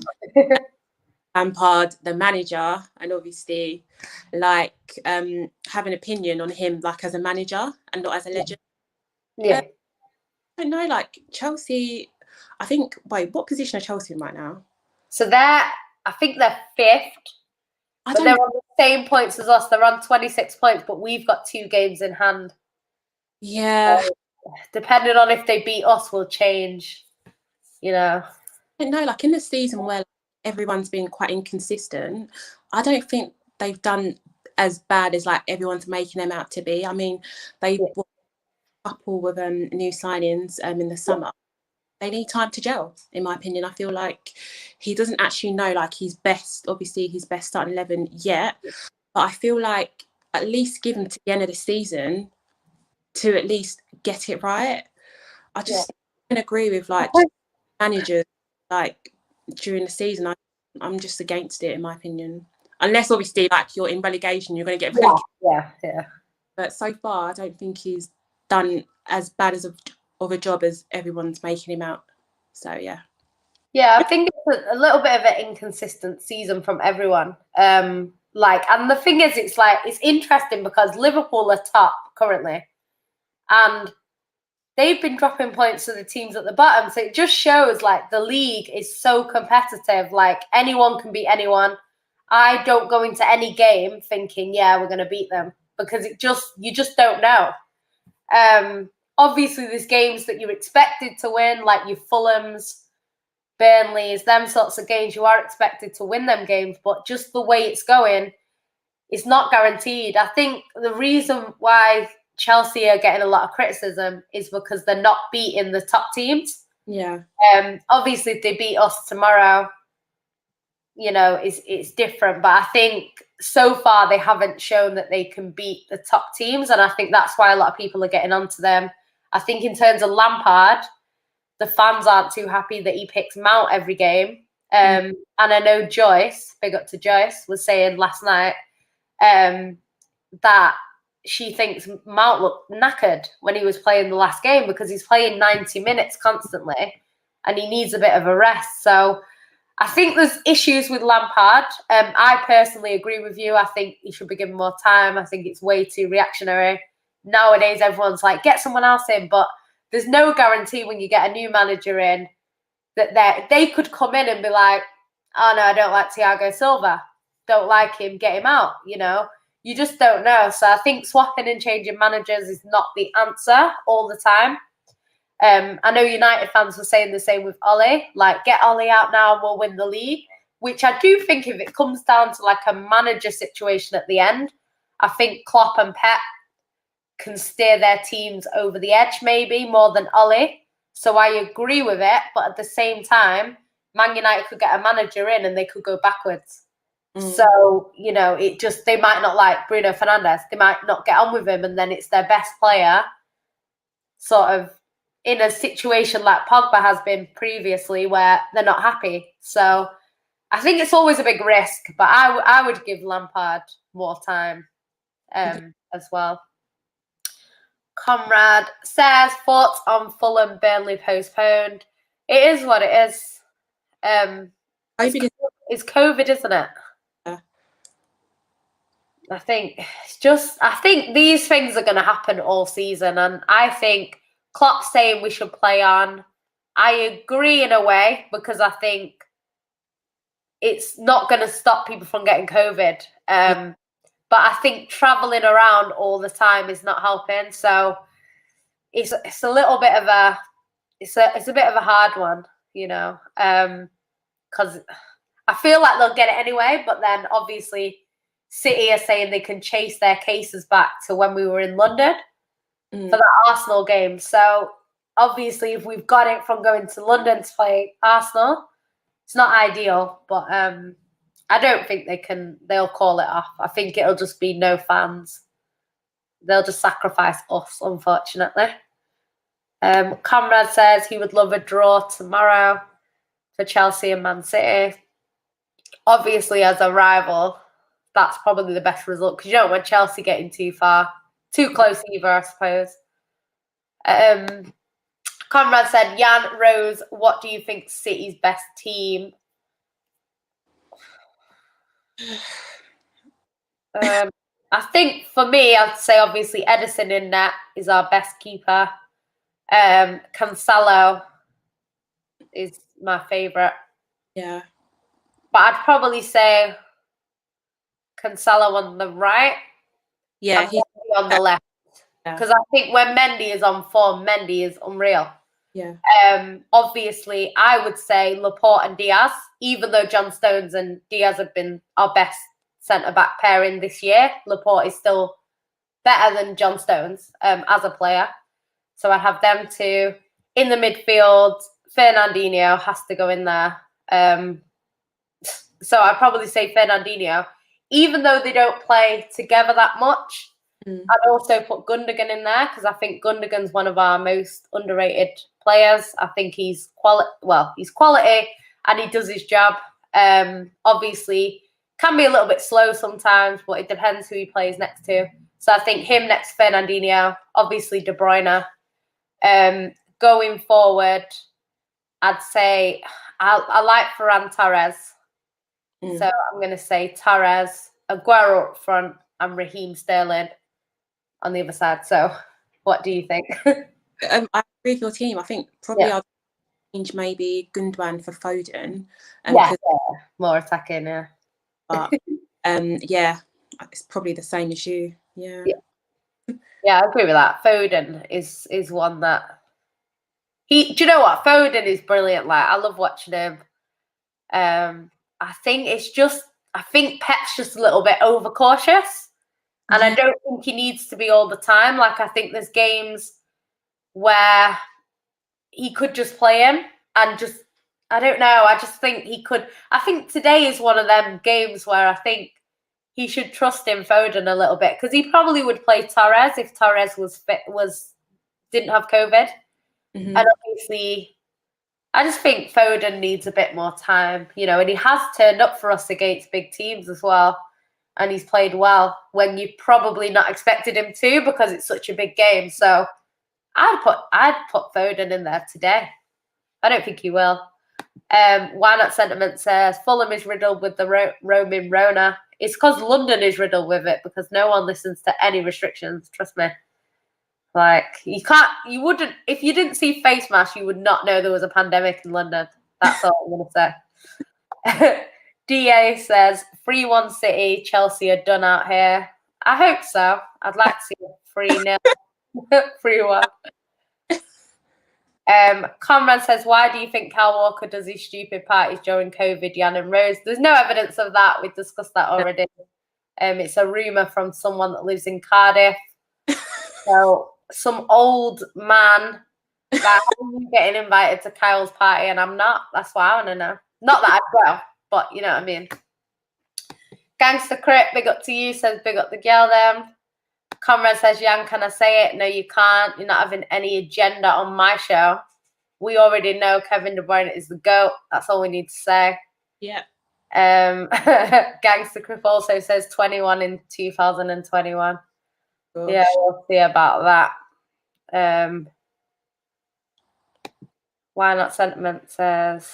Speaker 2: Lampard, the manager, and obviously like have an opinion on him like as a manager and not as a legend.
Speaker 1: Yeah.
Speaker 2: I don't know, like Chelsea, I think, wait, what position are Chelsea in right now?
Speaker 1: So I think they're 5th. But they're on the same points as us. They're on 26 points, but we've got 2 games in hand.
Speaker 2: Yeah.
Speaker 1: So, depending on if they beat us, will change, you know.
Speaker 2: I don't know, like in the season where everyone's been quite inconsistent, I don't think they've done as bad as like everyone's making them out to be. I mean, they bought a couple of new signings in the summer. they need time to gel, in my opinion. I feel like he doesn't actually know like his best starting 11 yet, but I feel like at least give him to the end of the season to at least get it right. I just don't agree with like managers like during the season. I'm just against it, in my opinion. Unless obviously like you're in relegation, you're going to get relegated.
Speaker 1: Yeah.
Speaker 2: But so far, I don't think he's done as bad of a job as everyone's making him out. So yeah.
Speaker 1: Yeah, I think it's a little bit of an inconsistent season from everyone. And the thing is, it's interesting because Liverpool are top currently, and they've been dropping points to the teams at the bottom. So it just shows like the league is so competitive. Like anyone can beat anyone. I don't go into any game thinking, yeah, we're going to beat them, because you just don't know. Obviously, there's games that you're expected to win, like your Fulhams, Burnleys, them sorts of games. You are expected to win them games, but just the way it's going, it's not guaranteed. I think the reason why Chelsea are getting a lot of criticism is because they're not beating the top teams.
Speaker 2: Yeah.
Speaker 1: Obviously, if they beat us tomorrow, it's different. But I think so far they haven't shown that they can beat the top teams, and I think that's why a lot of people are getting onto them. I think in terms of Lampard, the fans aren't too happy that he picks Mount every game. And I know Joyce, big up to Joyce, was saying last night that she thinks Mount looked knackered when he was playing the last game, because he's playing 90 minutes constantly and he needs a bit of a rest. So I think there's issues with Lampard. I personally agree with you. I think he should be given more time. I think it's way too reactionary. Nowadays, everyone's like, get someone else in. But there's no guarantee when you get a new manager in that they could come in and be like, oh, no, I don't like Thiago Silva. Don't like him, get him out, You just don't know. So I think swapping and changing managers is not the answer all the time. I know United fans were saying the same with Ollie, like get Ollie out now and we'll win the league, which I do think if it comes down to like a manager situation at the end, I think Klopp and Pep can steer their teams over the edge maybe more than Ollie. So I agree with it, but at the same time, Man United could get a manager in and they could go backwards. So, they might not like Bruno Fernandes. They might not get on with him, and then it's their best player sort of in a situation like Pogba has been previously where they're not happy. So I think it's always a big risk, but I would give Lampard more time as well. Conrad says, thoughts on Fulham Burnley postponed. It is what it is. It's COVID, isn't it?
Speaker 2: Yeah.
Speaker 1: I think these things are going to happen all season, and I think Klopp's saying we should play on. I agree in a way, because I think it's not going to stop people from getting COVID. But I think traveling around all the time is not helping. So it's a little bit of a hard one, because I feel like they'll get it anyway. But then obviously City are saying they can chase their cases back to when we were in London for the Arsenal game. So obviously, if we've got it from going to London to play Arsenal, it's not ideal. But I don't think they'll call it off. I think it'll just be no fans. They'll just sacrifice us, unfortunately. Conrad says he would love a draw tomorrow for Chelsea and Man City. Obviously, as a rival, that's probably the best result, because you don't want Chelsea getting too close either, I suppose. Conrad said, Jan Rose, what do you think City's best team? I think for me, I'd say obviously Edison in net is our best keeper. Cancelo is my favourite.
Speaker 2: Yeah.
Speaker 1: But I'd probably say Cancelo on the right.
Speaker 2: Yeah, he's
Speaker 1: on the left. Because I think when Mendy is on form, Mendy is unreal.
Speaker 2: Yeah.
Speaker 1: Obviously, I would say Laporte and Diaz, even though John Stones and Diaz have been our best centre-back pairing this year, Laporte is still better than John Stones as a player. So I'd have them two. In the midfield, Fernandinho has to go in there. So I'd probably say Fernandinho. Even though they don't play together that much, I'd also put Gundogan in there because I think Gundogan's one of our most underrated players. I think he's quality. Well, he's quality and he does his job. Obviously, can be a little bit slow sometimes, but it depends who he plays next to. So I think him next to Fernandinho, obviously De Bruyne. Going forward, I'd say I like Ferran Torres. So I'm going to say Torres, Aguero up front, and Raheem Sterling on the other side. So what do you think?
Speaker 2: I agree with your team. I think probably I'll change maybe Gundogan for Foden.
Speaker 1: More attacking, yeah.
Speaker 2: But it's probably the same as you. Yeah,
Speaker 1: I agree with that. Foden is one that do you know what? Foden is brilliant. Like, I love watching him. I think Pep's just a little bit overcautious. And I don't think he needs to be all the time. Like, I think there's games where he could just play him and just, I don't know. I just think he could. I think today is one of them games where I think he should trust in Foden a little bit because he probably would play Torres if Torres didn't have COVID. And obviously, I just think Foden needs a bit more time, and he has turned up for us against big teams as well. And he's played well when you probably not expected him to because it's such a big game. So I'd put Foden in there today. I don't think he will. Why Not Sentiment says Fulham is riddled with the roaming Rona. It's because London is riddled with it because no one listens to any restrictions. Trust me. Like, you wouldn't, if you didn't see face mask, you would not know there was a pandemic in London. That's all I'm going to say. DA says 3-1 City, Chelsea are done out here. I hope so. I'd like to see a 3-0, 3-1. Conrad says, why do you think Kyle Walker does his stupid parties during COVID, Jan and Rose? There's no evidence of that. We've discussed that already. It's a rumour from someone that lives in Cardiff. So some old man that I'm getting invited to Kyle's party and I'm not. That's why I want to know. Not that I'd go, but you know what I mean. Gangster Crip, big up to you, says big up the GyalDem. Conrad says, Jan, can I say it? No, you can't. You're not having any agenda on my show. We already know Kevin De Bruyne is the GOAT. That's all we need to say.
Speaker 2: Yeah.
Speaker 1: Gangster Crip also says 21 in 2021. Gosh. Yeah, we'll see about that. Why Not Sentiment says,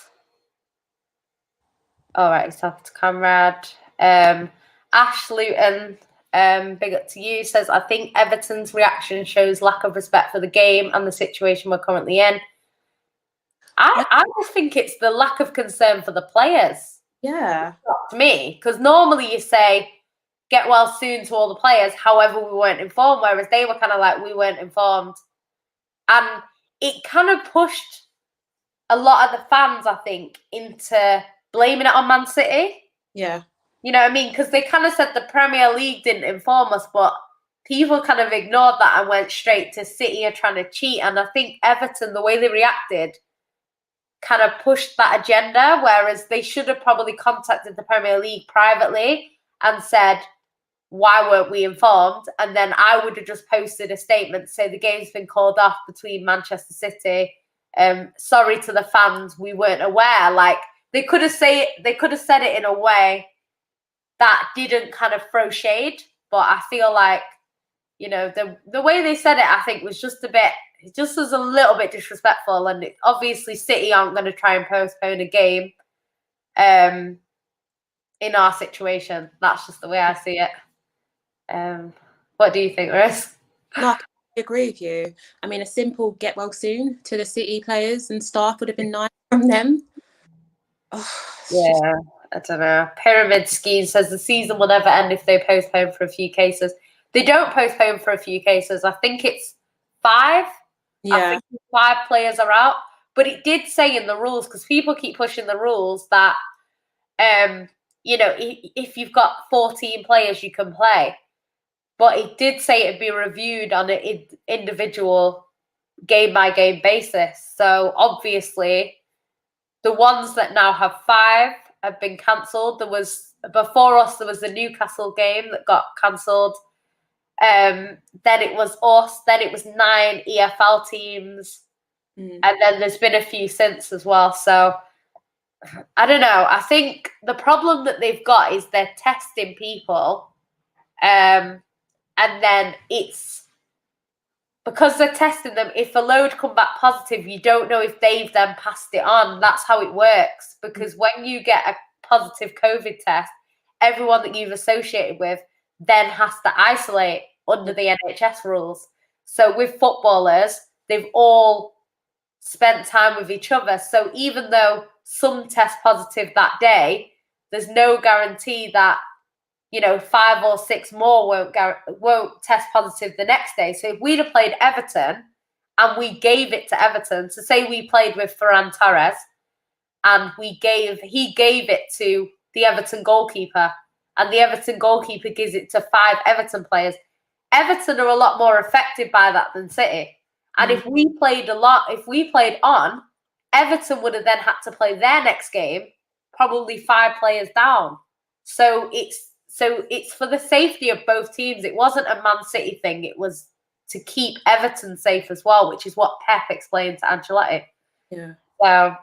Speaker 1: all right, it's talking to Conrad. Ash Luton, big up to you, says, I think Everton's reaction shows lack of respect for the game and the situation we're currently in. I just think it's the lack of concern for the players.
Speaker 2: Yeah.
Speaker 1: To me, because normally you say, get well soon to all the players, however we weren't informed, whereas they were kind of like, we weren't informed. And it kind of pushed a lot of the fans, I think, into blaming it on Man City.
Speaker 2: Yeah.
Speaker 1: You know what I mean? Because they kind of said the Premier League didn't inform us, but people kind of ignored that and went straight to City are trying to cheat. And I think Everton, the way they reacted, kind of pushed that agenda, whereas they should have probably contacted the Premier League privately and said, why weren't we informed? And then I would have just posted a statement to say the game's been called off between Manchester City. Sorry to the fans, we weren't aware. Like, they could have said it in a way that didn't kind of throw shade. But I feel like, the way they said it, I think was just it just was a little bit disrespectful. And obviously City aren't going to try and postpone a game in our situation. That's just the way I see it. What do you think, Rose?
Speaker 2: No, I agree with you. I mean, a simple get well soon to the City players and staff would have been nice from them.
Speaker 1: I don't know. Pyramid Ski says the season will never end if they postpone for a few cases. They don't postpone for a few cases. I think it's 5.
Speaker 2: Yeah.
Speaker 1: I think 5 players are out. But it did say in the rules, because people keep pushing the rules, that if you've got 14 players, you can play. But it did say it'd be reviewed on an individual game-by-game basis. So obviously, the ones that now have 5 have been cancelled. Before us, there was the Newcastle game that got cancelled. Then it was us. Then it was 9 EFL teams. And then there's been a few since as well. So I don't know. I think the problem that they've got is they're testing people. And then it's because they're testing them. If a load come back positive, you don't know if they've then passed it on. That's how it works. Because when you get a positive COVID test, everyone that you've associated with then has to isolate under the NHS rules. So with footballers, they've all spent time with each other. So even though some test positive that day, there's no guarantee that 5 or 6 more won't test positive the next day. So if we'd have played Everton and we gave it to Everton, so say we played with Ferran Torres and he gave it to the Everton goalkeeper, and the Everton goalkeeper gives it to 5 Everton players, Everton are a lot more affected by that than City. And if we played on, Everton would have then had to play their next game, probably 5 players down. So it's for the safety of both teams. It wasn't a Man City thing. It was to keep Everton safe as well, which is what Pep explained to Ancelotti.
Speaker 2: Yeah.
Speaker 1: So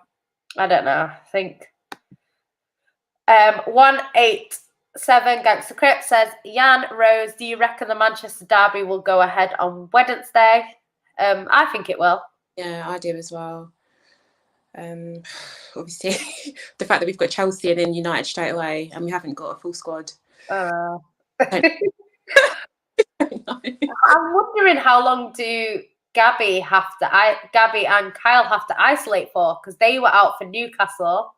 Speaker 1: I don't know. I think 187 Gangster Crip says, Jan Rose, do you reckon the Manchester derby will go ahead on Wednesday? I think it will.
Speaker 2: Yeah, I do as well. Obviously, the fact that we've got Chelsea and then United straight away, and we haven't got a full squad.
Speaker 1: I'm wondering how long do Gabby and Kyle have to isolate for, because they were out for Newcastle,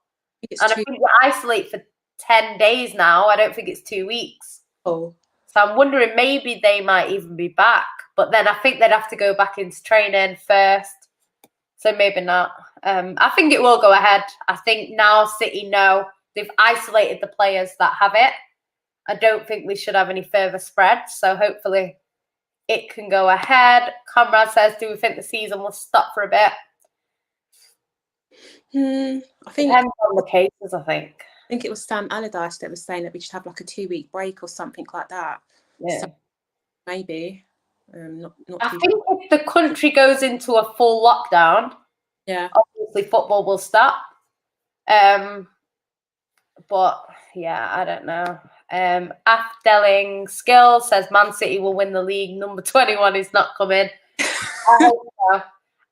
Speaker 1: and I think we isolate for 10 days now. I don't think it's 2 weeks.
Speaker 2: Oh,
Speaker 1: so I'm wondering maybe they might even be back, but then I think they'd have to go back into training first. So maybe not. I think it will go ahead. I think now City know they've isolated the players that have it. I don't think we should have any further spread. So hopefully it can go ahead. Comrade says, do we think the season will stop for a bit?
Speaker 2: I think
Speaker 1: depends on the cases, I think.
Speaker 2: I think it was Sam Allardyce that was saying that we should have like a 2-week break or something like that.
Speaker 1: Yeah.
Speaker 2: So maybe. Not
Speaker 1: I think if the country goes into a full lockdown, obviously football will stop. But yeah, I don't know. Afdeling Skill says Man City will win the league. Number 21 is not coming. I hope so.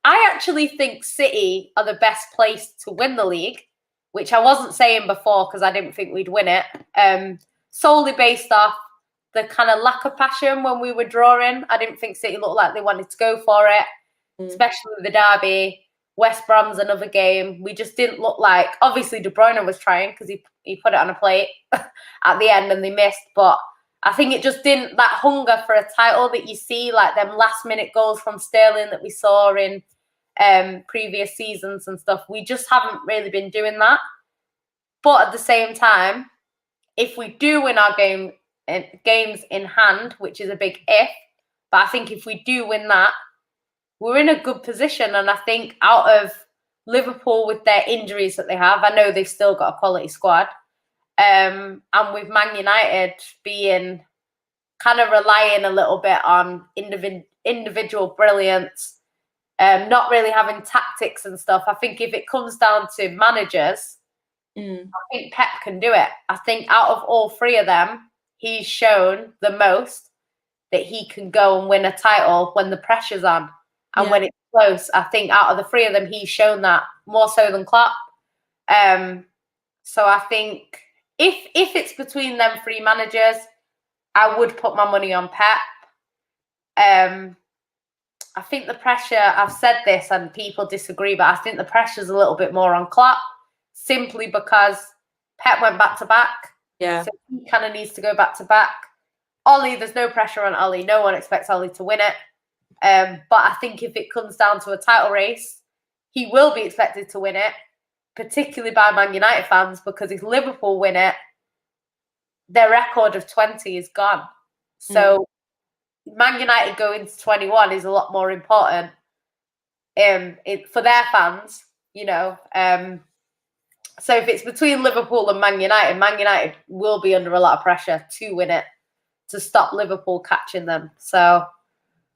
Speaker 1: I actually think City are the best place to win the league, which I wasn't saying before because I didn't think we'd win it. Solely based off the kind of lack of passion when we were drawing. I didn't think City looked like they wanted to go for it, especially with the derby. West Brom's another game. We just didn't look like, obviously De Bruyne was trying because he put it on a plate at the end and they missed. But I think it just didn't, that hunger for a title that you see, like them last minute goals from Sterling that we saw in previous seasons and stuff. We just haven't really been doing that. But at the same time, if we do win our games in hand, which is a big if, but I think if we do win that, we're in a good position. And I think out of Liverpool with their injuries that they have, I know they've still got a quality squad. And with Man United being kind of relying a little bit on individual brilliance, not really having tactics and stuff. I think if it comes down to managers, I think Pep can do it. I think out of all 3 of them, he's shown the most that he can go and win a title when the pressure's on. And when it's close, I think out of the 3 of them, he's shown that more so than Klopp. So I think if it's between them 3 managers, I would put my money on Pep. I think the pressure, I've said this and people disagree, but I think the pressure's a little bit more on Klopp, simply because Pep went back to back.
Speaker 2: Yeah.
Speaker 1: So he kind of needs to go back to back. Ollie, there's no pressure on Ollie. No one expects Ollie to win it. But I think if it comes down to a title race, he will be expected to win it, particularly by Man United fans, because if Liverpool win it, their record of 20 is gone. So Man United going to 21 is a lot more important for their fans, you know. So if it's between Liverpool and Man United will be under a lot of pressure to win it, to stop Liverpool catching them. So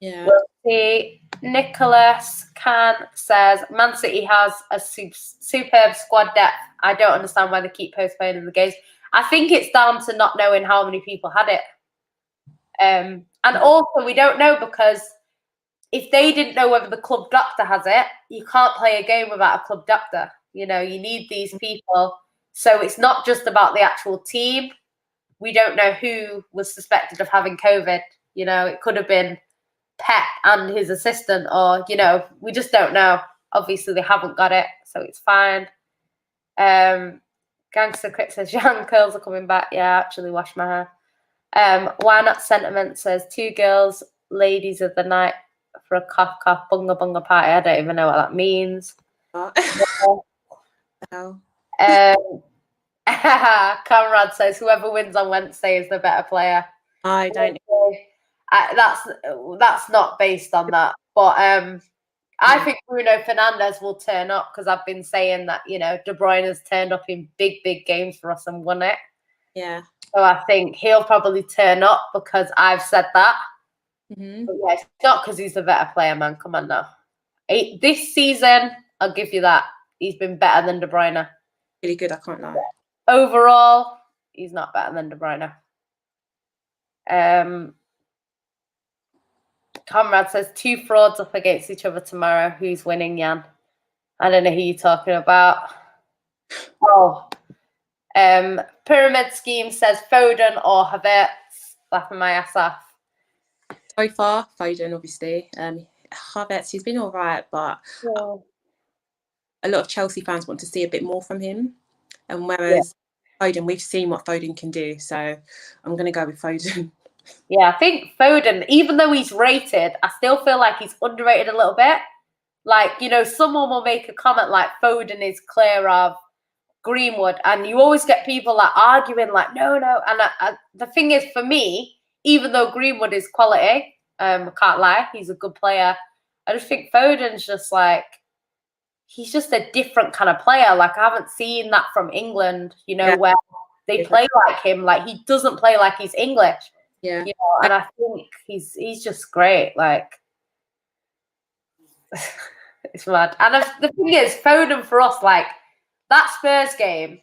Speaker 2: yeah,
Speaker 1: we'll see. Nicholas Khan says Man City has a superb squad depth. I don't understand why they keep postponing the games. I think it's down to not knowing how many people had it. And also we don't know, because if they didn't know whether the club doctor has it, you can't play a game without a club doctor. You know, you need these people. So it's not just about the actual team. We don't know who was suspected of having COVID. You know, it could have been Pep and his assistant, or, you know, we just don't know. Obviously, they haven't got it, so it's fine. Gangster Crit says, young curls are coming back. Yeah, I actually washed my hair. Why Not Sentiment says, 2 girls, ladies of the night for a cough bunga bunga party. I don't even know what that means. Conrad says, whoever wins on Wednesday is the better player.
Speaker 2: I don't.
Speaker 1: That's not based on that, but I think Bruno Fernandes will turn up, because I've been saying that, you know, De Bruyne has turned up in big games for us and won it.
Speaker 2: Yeah.
Speaker 1: So I think he'll probably turn up because I've said that.
Speaker 2: Mm-hmm.
Speaker 1: But yeah, it's not because he's a better player, man. Come on now. This season, I'll give you that. He's been better than De Bruyne.
Speaker 2: Really good, I can't lie.
Speaker 1: Overall, he's not better than De Bruyne. Comrade says, 2 frauds up against each other tomorrow. Who's winning, Jan? I don't know who you're talking about. Oh. Pyramid Scheme says Foden or Havertz. Laughing my ass off.
Speaker 2: So far, Foden, obviously. Havertz, he's been all right, but a lot of Chelsea fans want to see a bit more from him. And whereas Foden, we've seen what Foden can do. So I'm going to go with Foden.
Speaker 1: Yeah, I think Foden, even though he's rated, I still feel like he's underrated a little bit. Like, you know, someone will make a comment like Foden is clear of Greenwood, and you always get people like arguing like, no. And the thing is, for me, even though Greenwood is quality, I can't lie, he's a good player. I just think Foden's just like, he's just a different kind of player. Like, I haven't seen that from England, you know, where they play like him. Like, he doesn't play like he's English.
Speaker 2: Yeah.
Speaker 1: You know, and I think he's just great. Like, it's mad. And the thing is, Foden for us, like, that Spurs game,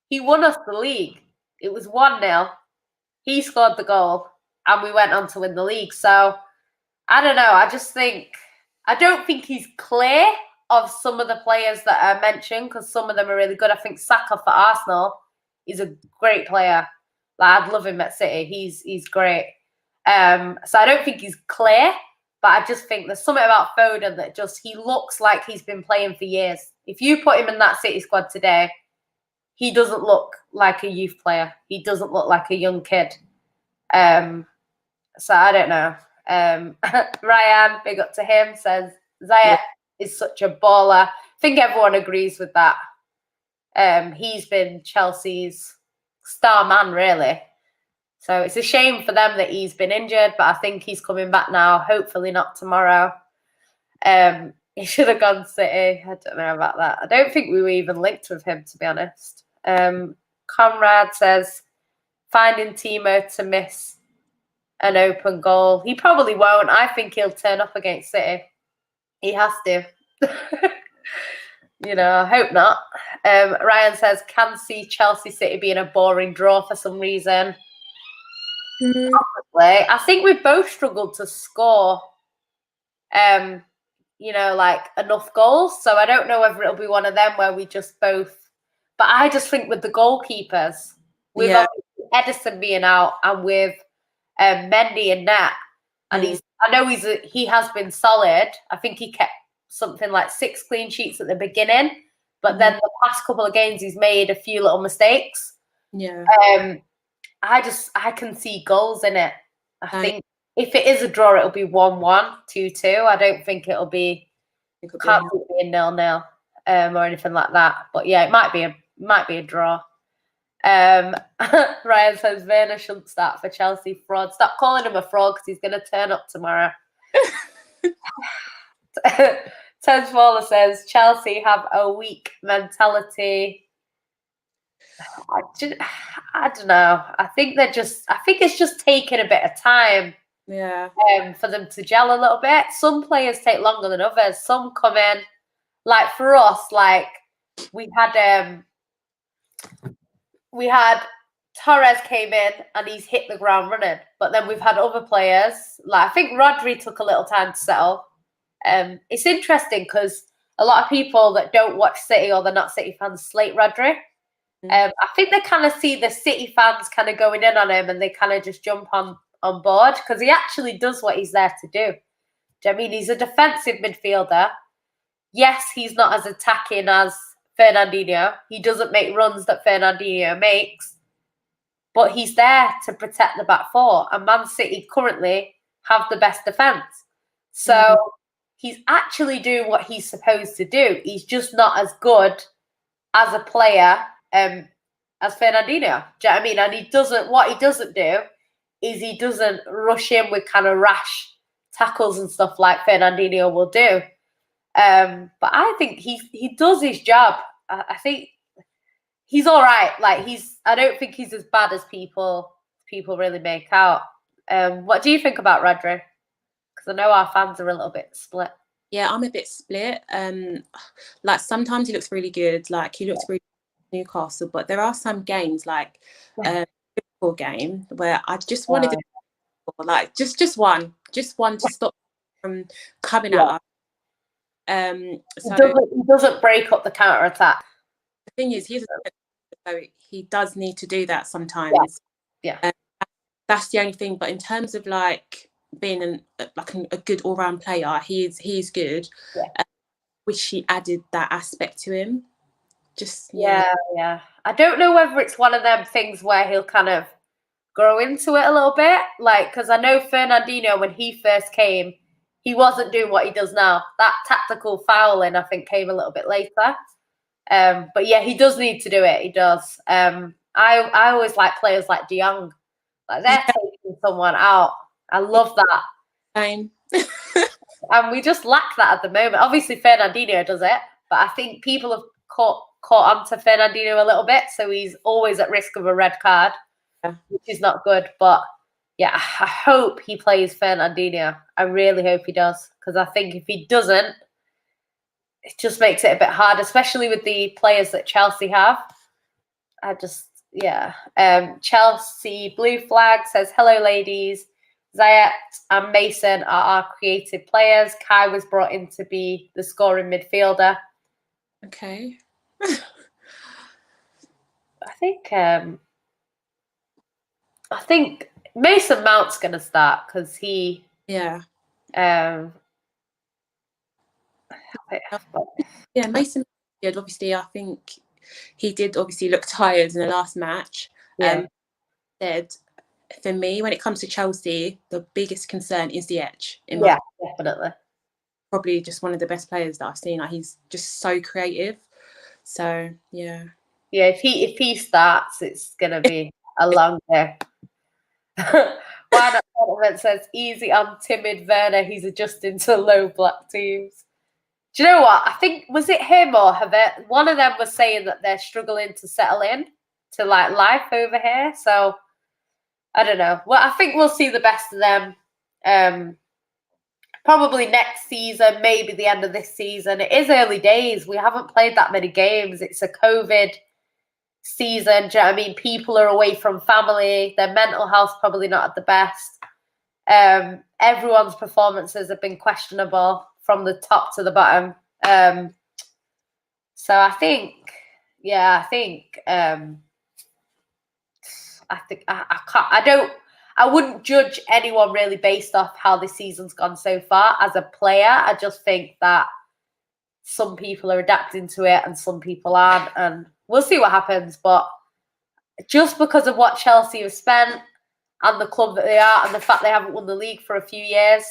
Speaker 1: he won us the league. It was 1-0. He scored the goal, and we went on to win the league. So, I don't know. I don't think he's clear of some of the players that are mentioned, because some of them are really good. I think Saka for Arsenal is a great player. Like, I'd love him at City. He's great. So I don't think he's clear, but I just think there's something about Foden that just, he looks like he's been playing for years. If you put him in that City squad today, he doesn't look like a youth player. He doesn't look like a young kid. So I don't know. Ryan, big up to him, says Zayat is such a baller. I think everyone agrees with that. He's been Chelsea's star man, really. So it's a shame for them that he's been injured, but I think he's coming back now. Hopefully not tomorrow. He should have gone City. I don't know about that. I don't think we were even linked with him, to be honest. Conrad says, finding Timo to miss an open goal. He probably won't. I think he'll turn up against City. He has to. You know, I hope not. Ryan says, can see Chelsea City being a boring draw for some reason. Probably. I think we've both struggled to score, you know, like enough goals. So I don't know whether it'll be one of them where we just both. But I just think with the goalkeepers, with Edison being out and with Mendy and net, and I know he has been solid. I think he kept something like 6 clean sheets at the beginning, but then the past couple of games he's made a few little mistakes.
Speaker 2: Yeah.
Speaker 1: I can see goals in it. I think if it is a draw, it'll be 1-1, 2-2. I don't think it'll be can't be a 0-0 or anything like that. But yeah, it might be a draw. Ryan says Werner shouldn't start for Chelsea. Fraud. Stop calling him a fraud, because he's going to turn up tomorrow. Ted Smaller says Chelsea have a weak mentality. I don't know. I think it's just taking a bit of time.
Speaker 2: Yeah.
Speaker 1: For them to gel a little bit. Some players take longer than others. Some come in, like for us, like we had Torres came in and he's hit the ground running. But then we've had other players, like I think Rodri took a little time to settle. It's interesting because a lot of people that don't watch City or they're not City fans slate Rodri. I think they kind of see the City fans kind of going in on him and they kind of just jump on board because he actually does what he's there to do. Do you know what I mean? He's a defensive midfielder. Yes, he's not as attacking as Fernandinho. He doesn't make runs that Fernandinho makes, but he's there to protect the back four. And Man City currently have the best defence. So he's actually doing what he's supposed to do. He's just not as good as a player as Fernandinho. Do you know what I mean? And what he doesn't do is he doesn't rush in with kind of rash tackles and stuff like Fernandinho will do. But I think he does his job. I think he's all right. Like I don't think he's as bad as people really make out. What do you think about Rodri? Because I know our fans are a little bit split.
Speaker 2: Yeah, I'm a bit split. Like sometimes he looks really good. Like he looks really good at Newcastle, but there are some games like Liverpool game where I just wanted to like just one to stop from coming at us. So
Speaker 1: he doesn't break up the counter attack.
Speaker 2: The thing is, so he does need to do that sometimes.
Speaker 1: Yeah.
Speaker 2: That's the only thing. But in terms of like being a good all round player, he's good.
Speaker 1: Yeah.
Speaker 2: Wish he added that aspect to him.
Speaker 1: Yeah. I don't know whether it's one of them things where he'll kind of grow into it a little bit, like because I know Fernandinho when he first came, he wasn't doing what he does now. That tactical fouling, I think, came a little bit later. But yeah, he does need to do it. He does. I always like players like De Jong, like they're taking someone out. I love that.
Speaker 2: Same.
Speaker 1: And we just lack that at the moment. Obviously, Fernandinho does it, but I think people have caught on to Fernandinho a little bit, so he's always at risk of a red card, which is not good. But yeah, I hope he plays Fernandinho. I really hope he does, because I think if he doesn't, it just makes it a bit hard, especially with the players that Chelsea have. Chelsea Blue Flag says, hello, ladies. Zayat and Mason are our creative players. Kai was brought in to be the scoring midfielder.
Speaker 2: Okay.
Speaker 1: I think Mason Mount's going to start because he...
Speaker 2: Yeah. Mason did. Obviously, I think he did obviously look tired in the last match. Said, for me, when it comes to Chelsea, the biggest concern is the edge.
Speaker 1: Definitely.
Speaker 2: Probably just one of the best players that I've seen. Like, he's just so creative. So yeah.
Speaker 1: Yeah, if he starts, it's gonna be a long day. Why not? Tournament says easy on timid Werner. He's adjusting to low black teams. Do you know what? I think was it him or one of them was saying that they're struggling to settle in to like life over here. So I don't know. Well, I think we'll see the best of them. Probably next season, maybe the end of this season. It is early days. We haven't played that many games. It's a COVID season. Do you know what I mean? People are away from family. Their mental health's probably not at the best. Everyone's performances have been questionable from the top to the bottom. So I think I wouldn't judge anyone really based off how this season's gone so far. As a player, I just think that some people are adapting to it and some people aren't, and we'll see what happens. But just because of what Chelsea have spent and the club that they are and the fact they haven't won the league for a few years,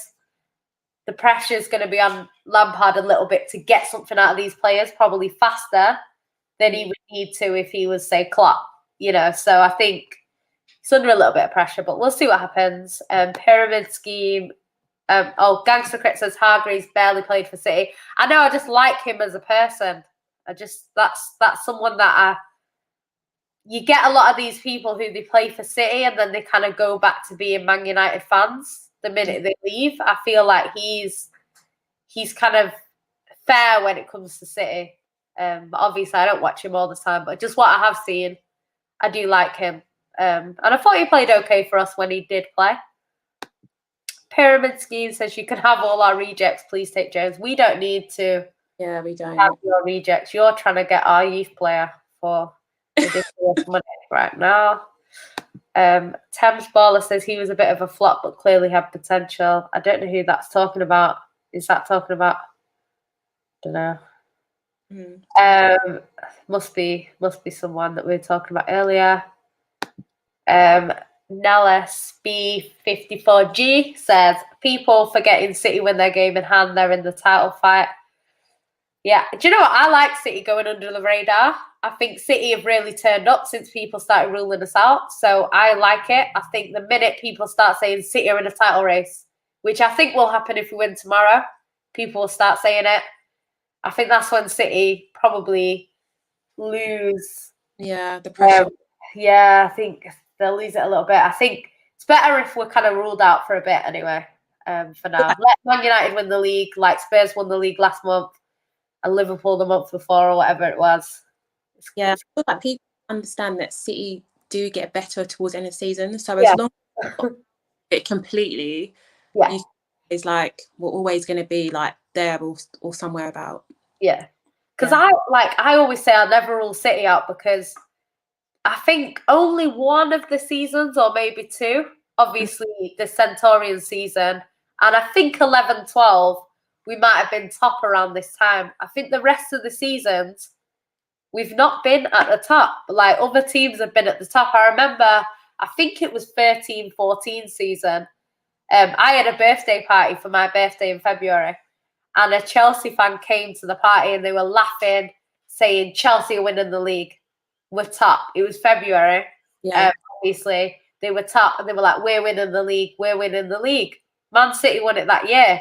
Speaker 1: the pressure is going to be on Lampard a little bit to get something out of these players, probably faster than he would need to if he was, say, Klopp. So I think it's under a little bit of pressure, but we'll see what happens. Pyramid scheme Gangster Crit says Hargreaves barely played for City. I know, I just like him as a person. That's someone that you get a lot of these people who they play for City and then they kind of go back to being Man United fans the minute they leave. I feel like he's kind of fair when it comes to City. But obviously I don't watch him all the time, but just what I have seen, I do like him. And I thought he played okay for us when he did play. Pyramid Scheme says you can have all our rejects, please take Jones. We don't need to.
Speaker 2: Yeah, we don't
Speaker 1: have your rejects. You're trying to get our youth player for ridiculous money right now. Thames Baller says he was a bit of a flop but clearly had potential. I don't know who that's talking about. Is that talking about? Don't know. Must be someone that we were talking about earlier. Nellis B54G says people forgetting City win their game in hand, they're in the title fight. Yeah, do you know what? I like City going under the radar. I think City have really turned up since people started ruling us out. So I like it. I think the minute people start saying City are in a title race, which I think will happen if we win tomorrow, people will start saying it. I think that's when City probably lose.
Speaker 2: Yeah, the pressure.
Speaker 1: I think they'll lose it a little bit. I think it's better if we're kind of ruled out for a bit anyway, for now. Let Man United win the league, like Spurs won the league last month and Liverpool the month before or whatever it was.
Speaker 2: Yeah, I feel like people understand that City do get better towards the end of the season. So as long as it completely, it's like we're always going to be like there or somewhere about.
Speaker 1: Yeah. Because I always say I'll never rule City out because I think only one of the seasons or maybe two, obviously the Centurion season, and I think 11-12, we might have been top around this time. I think the rest of the seasons, we've not been at the top. Like other teams have been at the top. I remember, I think it was 13-14 season. I had a birthday party for my birthday in February, and a Chelsea fan came to the party and they were laughing, saying Chelsea are winning the league. We're top. It was February.
Speaker 2: Yeah.
Speaker 1: Obviously, they were top and they were like, we're winning the league. We're winning the league. Man City won it that year.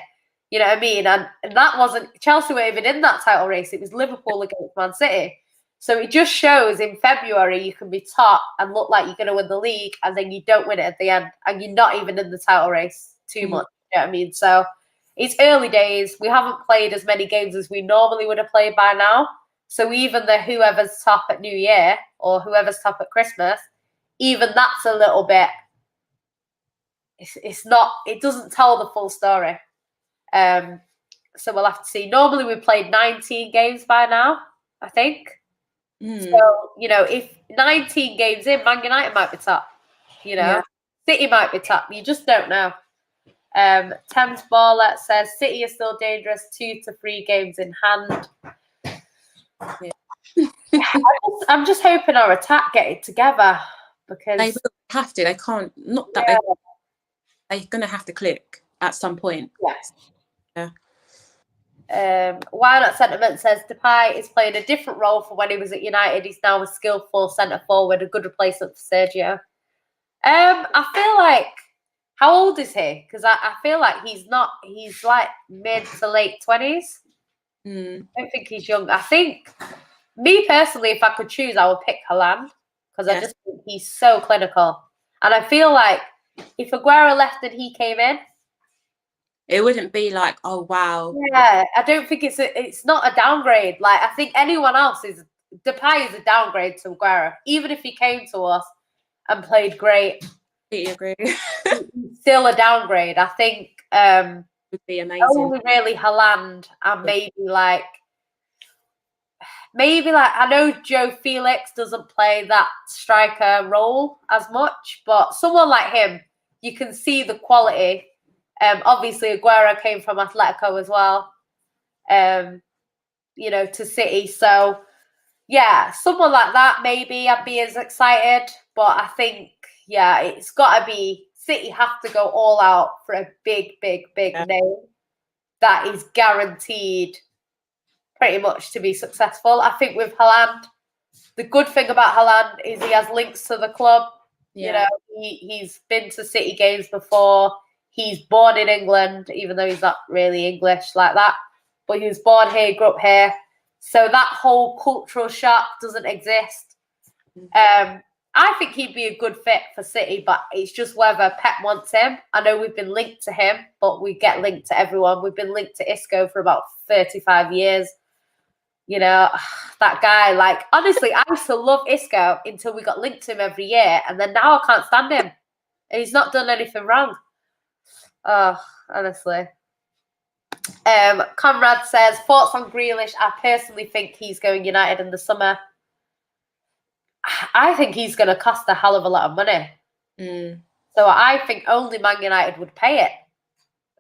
Speaker 1: You know what I mean? And that wasn't, Chelsea weren't even in that title race. It was Liverpool against Man City. So it just shows in February you can be top and look like you're going to win the league and then you don't win it at the end and you're not even in the title race too much. You know what I mean? So it's early days. We haven't played as many games as we normally would have played by now. So even the whoever's top at New Year or whoever's top at Christmas, even that's a little bit, it's not, it doesn't tell the full story. So we'll have to see. Normally we played 19 games by now, I think. So, you know, if 19 games in, Man United might be top. You know, City might be top. You just don't know. Thames Baller says City is still dangerous, 2 to 3 games in hand. I'm just hoping our attack get it together because
Speaker 2: they will have to. They can't. Not that they're going to have to click at some point.
Speaker 1: Yes.
Speaker 2: Yeah.
Speaker 1: Why Not Sentiment says Depay is playing a different role from when he was at United. He's now a skillful centre forward, a good replacement for Sergio. I feel like, how old is he? Because I feel like he's like mid to late 20s. I don't think he's young. I think, me personally, if I could choose, I would pick Haaland because I just think he's so clinical. And I feel like if Aguero left and he came in,
Speaker 2: it wouldn't be like, oh wow.
Speaker 1: Yeah, I don't think it's not a downgrade. Like I think anyone else is Depay is a downgrade to Aguero. Even if he came to us and played great,
Speaker 2: I agree.
Speaker 1: still a downgrade. I think
Speaker 2: would be amazing.
Speaker 1: Only really Haaland and maybe like I know Joe Felix doesn't play that striker role as much, but someone like him, you can see the quality. Obviously, Aguero came from Atletico as well, you know, to City. So, yeah, someone like that, maybe I'd be as excited. But I think, yeah, it's got to be City have to go all out for a big name that is guaranteed pretty much to be successful. I think with Haaland, the good thing about Haaland is he has links to the club. You know, he's been to City games before. he's born in England, even though he's not really English like that. But he was born here, grew up here. So that whole cultural shock doesn't exist. I think he'd be a good fit for City, but it's just whether Pep wants him. I know we've been linked to him, but we get linked to everyone. We've been linked to Isco for about 35 years. You know, that guy, like, honestly, I used to love Isco until we got linked to him every year. And then now I can't stand him. And he's not done anything wrong. Oh, honestly. Conrad says, thoughts on Grealish? I personally think he's going United in the summer. I think he's going to cost a hell of a lot of money. So I think only Man United would pay it.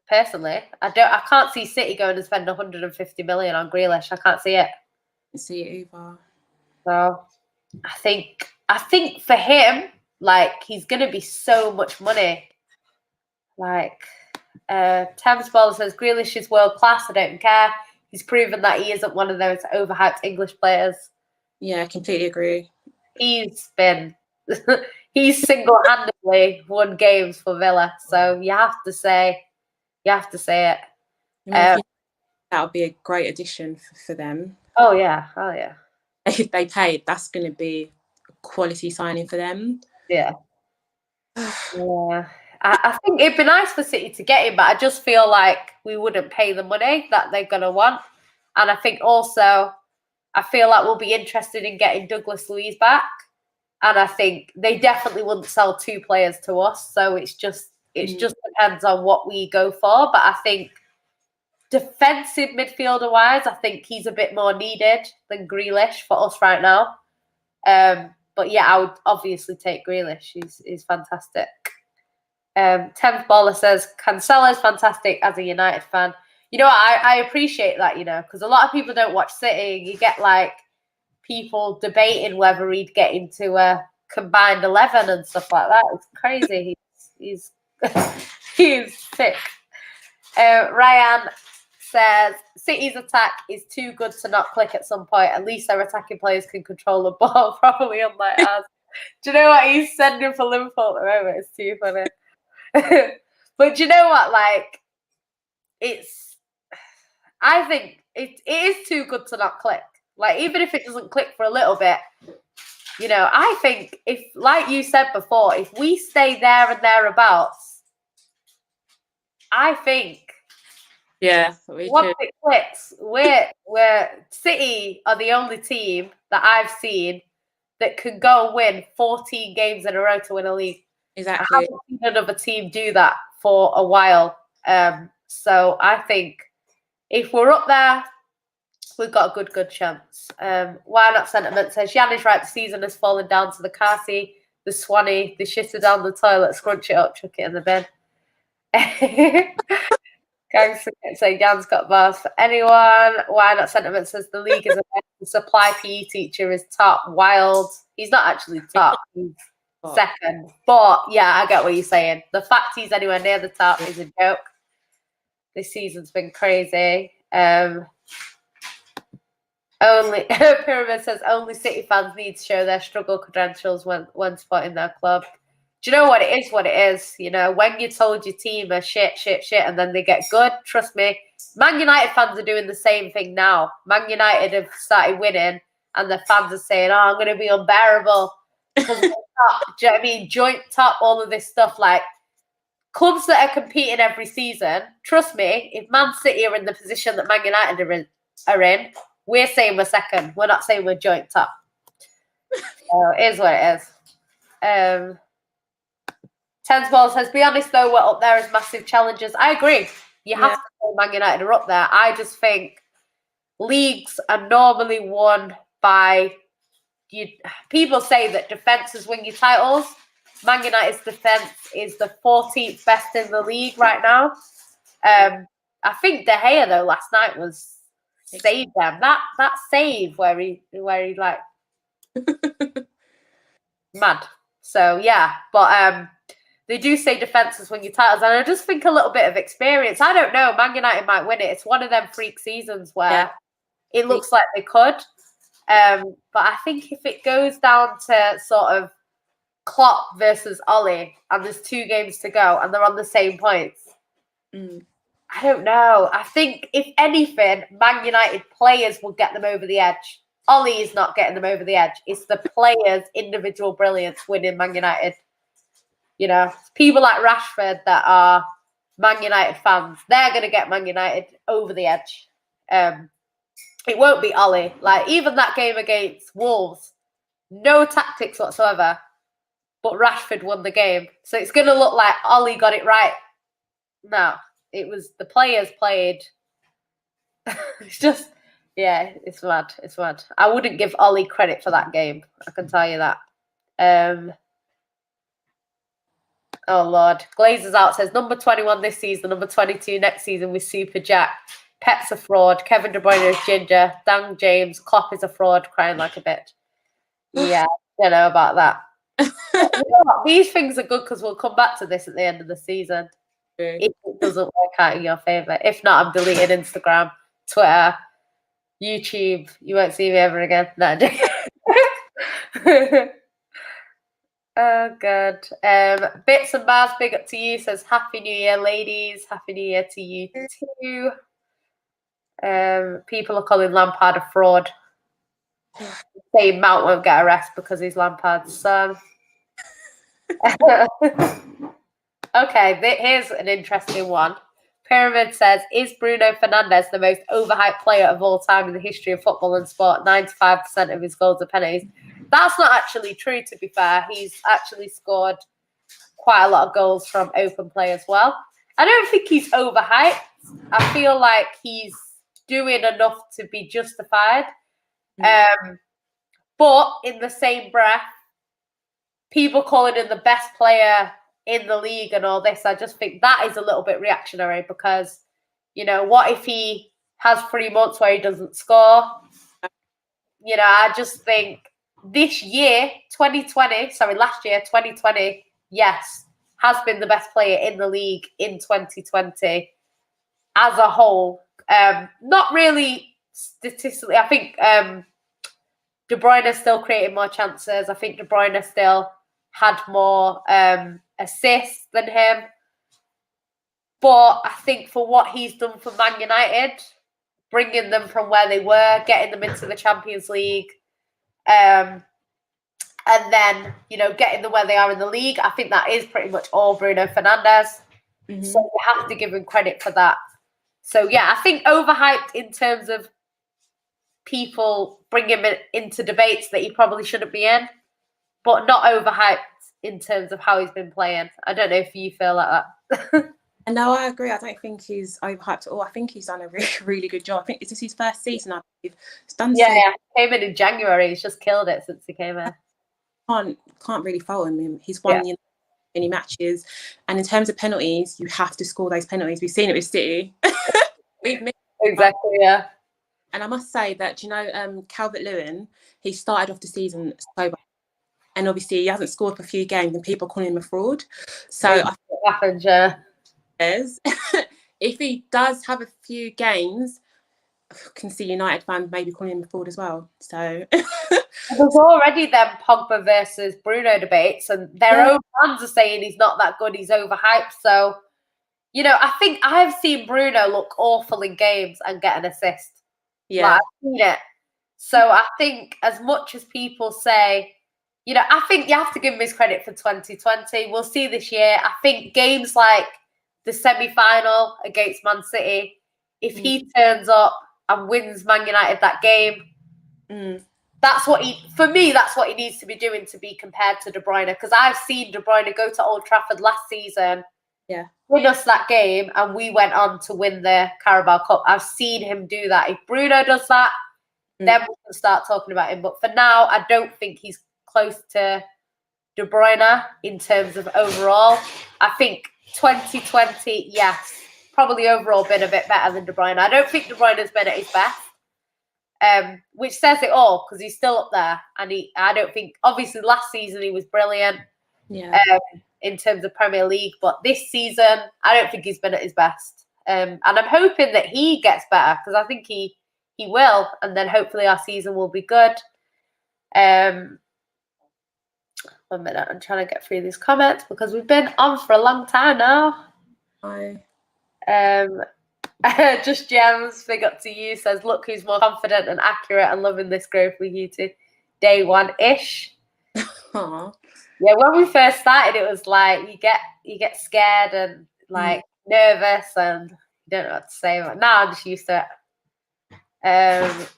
Speaker 1: Personally, I can't see City going to spend 150 million on Grealish. I can't see it.
Speaker 2: I see it either.
Speaker 1: So I think for him, like, he's going to be so much money. Like, Thames Ball says Grealish is world class. I don't care. He's proven that he isn't one of those overhyped English players.
Speaker 2: Yeah, I completely agree.
Speaker 1: He's single-handedly won games for Villa. So you have to say it.
Speaker 2: I think that would be a great addition for them.
Speaker 1: Oh yeah.
Speaker 2: If they paid, that's going to be a quality signing for them.
Speaker 1: Yeah. Yeah. I think it'd be nice for City to get him, but I just feel like we wouldn't pay the money that they're going to want. And I think also, I feel like we'll be interested in getting Douglas Luiz back. And I think they definitely wouldn't sell two players to us. So it just depends on what we go for. But I think defensive midfielder-wise, I think he's a bit more needed than Grealish for us right now. But yeah, I would obviously take Grealish. He's fantastic. 10th Baller says, Cancelo's fantastic as a United fan. You know what? I appreciate that, you know, because a lot of people don't watch City. You get, like, people debating whether he'd get into a combined 11 and stuff like that. It's crazy. He's he's sick. Ryan says, City's attack is too good to not click at some point. At least their attacking players can control the ball properly, unlike ours. Do you know what he's sending for Liverpool at the moment? It's too funny. But do you know what? Like, I think it is too good to not click. Like, even if it doesn't click for a little bit, you know, I think if, like you said before, if we stay there and thereabouts, I think once it clicks, we're City are the only team that I've seen that can go and win 14 games in a row to win a league.
Speaker 2: Exactly.
Speaker 1: I haven't seen another team do that for a while. So I think if we're up there, we've got a good chance. Why Not Sentiment says, Jan is right, the season has fallen down to the car seat, the Swanee, the shitter down the toilet, scrunch it up, chuck it in the bin. Guys say Jan's got bars for anyone. Why Not Sentiment says the league is a mess. The supply PE teacher is top. Wild. He's not actually top. He's second. But yeah, I get what you're saying. The fact he's anywhere near the top is a joke. This season's been crazy. Only Pyramid says only City fans need to show their struggle credentials when supporting their club. Do you know what it is? What it is, you know, when you told your team are shit, and then they get good. Trust me, Man United fans are doing the same thing now. Man United have started winning, and the fans are saying, "Oh, I'm going to be unbearable." Because do you know what I mean? Joint top, all of this stuff. Like, clubs that are competing every season, trust me, if Man City are in the position that Man United are in, we're saying we're second. We're not saying we're joint top. So it is what it is. Tens Ball says, be honest though, we're up there as massive challengers. I agree. You have to say Man United are up there. I just think leagues are normally won by people say that defenses win your titles. Man United's defense is the 14th best in the league right now. I think De Gea though last night was saved them. That save where he like mad. So yeah, but they do say defenses win your titles, and I just think a little bit of experience. I don't know. Man United might win it. It's one of them freak seasons where it looks like they could. But I think if it goes down to sort of Klopp versus Ollie, and there's 2 games to go, and they're on the same points. I don't know. I think, if anything, Man United players will get them over the edge. Ollie is not getting them over the edge. It's the players' individual brilliance winning Man United. You know, people like Rashford that are Man United fans, they're going to get Man United over the edge. It won't be Ollie. Like, even that game against Wolves, no tactics whatsoever, but Rashford won the game. So it's going to look like Ollie got it right. No, it was the players played. It's just, yeah, it's mad. It's mad. I wouldn't give Ollie credit for that game. I can tell you that. Oh, Lord. Glazers out says, number 21 this season, number 22 next season with Super Jack. Pep's a fraud. Kevin De Bruyne is ginger. Dan James. Klopp is a fraud. Crying like a bitch. Yeah, I don't know about that. You know what? These things are good because we'll come back to this at the end of the season. If it doesn't work out in your favour. If not, I'm deleting Instagram, Twitter, YouTube. You won't see me ever again. No, oh, God. Bits and Bars, big up to you. Says, Happy New Year, ladies. Happy New Year to you too. People are calling Lampard a fraud. Saying Mount won't get a rest because he's Lampard's son. Okay, here's an interesting one. Pyramid says, is Bruno Fernandes the most overhyped player of all time in the history of football and sport? 95% of his goals are penalties. That's not actually true, to be fair. He's actually scored quite a lot of goals from open play as well. I don't think he's overhyped. I feel like he's doing enough to be justified. But in the same breath, people calling him the best player in the league and all this, I just think that is a little bit reactionary because, you know, what if he has 3 months where he doesn't score? You know, I just think last year, 2020, yes, has been the best player in the league in 2020 as a whole. Not really statistically. I think De Bruyne still created more chances. I think De Bruyne still had more assists than him. But I think for what he's done for Man United, bringing them from where they were, getting them into the Champions League, and then, you know, getting them where they are in the league, I think that is pretty much all Bruno Fernandes. So you have to give him credit for that. So, yeah, I think overhyped in terms of people bring him into debates that he probably shouldn't be in, but not overhyped in terms of how he's been playing. I don't know if you feel like that.
Speaker 2: No, I agree. I don't think he's overhyped at all. I think he's done a really, really good job. I think this is his first season, I believe. He's done
Speaker 1: yeah. He came in January. He's just killed it since he came in.
Speaker 2: Can't really fault him. He's won many matches. And in terms of penalties, you have to score those penalties. We've seen it with City.
Speaker 1: Exactly, yeah.
Speaker 2: And I must say that, you know, Calvert-Lewin, he started off the season sober. And obviously he hasn't scored for a few games and people are calling him a fraud. So I think
Speaker 1: it happens, yeah.
Speaker 2: If he does have a few games, I can see United fans maybe calling him a fraud as well. So
Speaker 1: there's already them Pogba versus Bruno debates, and their own fans are saying he's not that good, he's overhyped. So, you know, I think I've seen Bruno look awful in games and get an assist. Yeah, like, I've seen it. So I think as much as people say, you know, I think you have to give him his credit for 2020. We'll see this year. I think games like the semi-final against Man City, if he turns up and wins Man United that game, that's what that's what he needs to be doing to be compared to De Bruyne. Because I've seen De Bruyne go to Old Trafford last season, win us that game, and we went on to win the Carabao Cup. I've seen him do that. If Bruno does that, then we can start talking about him. But for now, I don't think he's close to De Bruyne in terms of overall. I think 2020, yes, probably overall been a bit better than De Bruyne. I don't think De Bruyne has been at his best, which says it all because he's still up there. And I don't think, obviously last season he was brilliant in terms of Premier League, but this season I don't think he's been at his best. And I'm hoping that he gets better because I think he will, and then hopefully our season will be good. 1 minute. I'm trying to get through these comments because we've been on for a long time now. Just Gems, big up to you, says, look who's more confident and accurate and loving this growth with you two. Day one-ish.
Speaker 2: Aww.
Speaker 1: Yeah, when we first started, it was like you get scared and like nervous and you don't know what to say. But now I'm just used to it.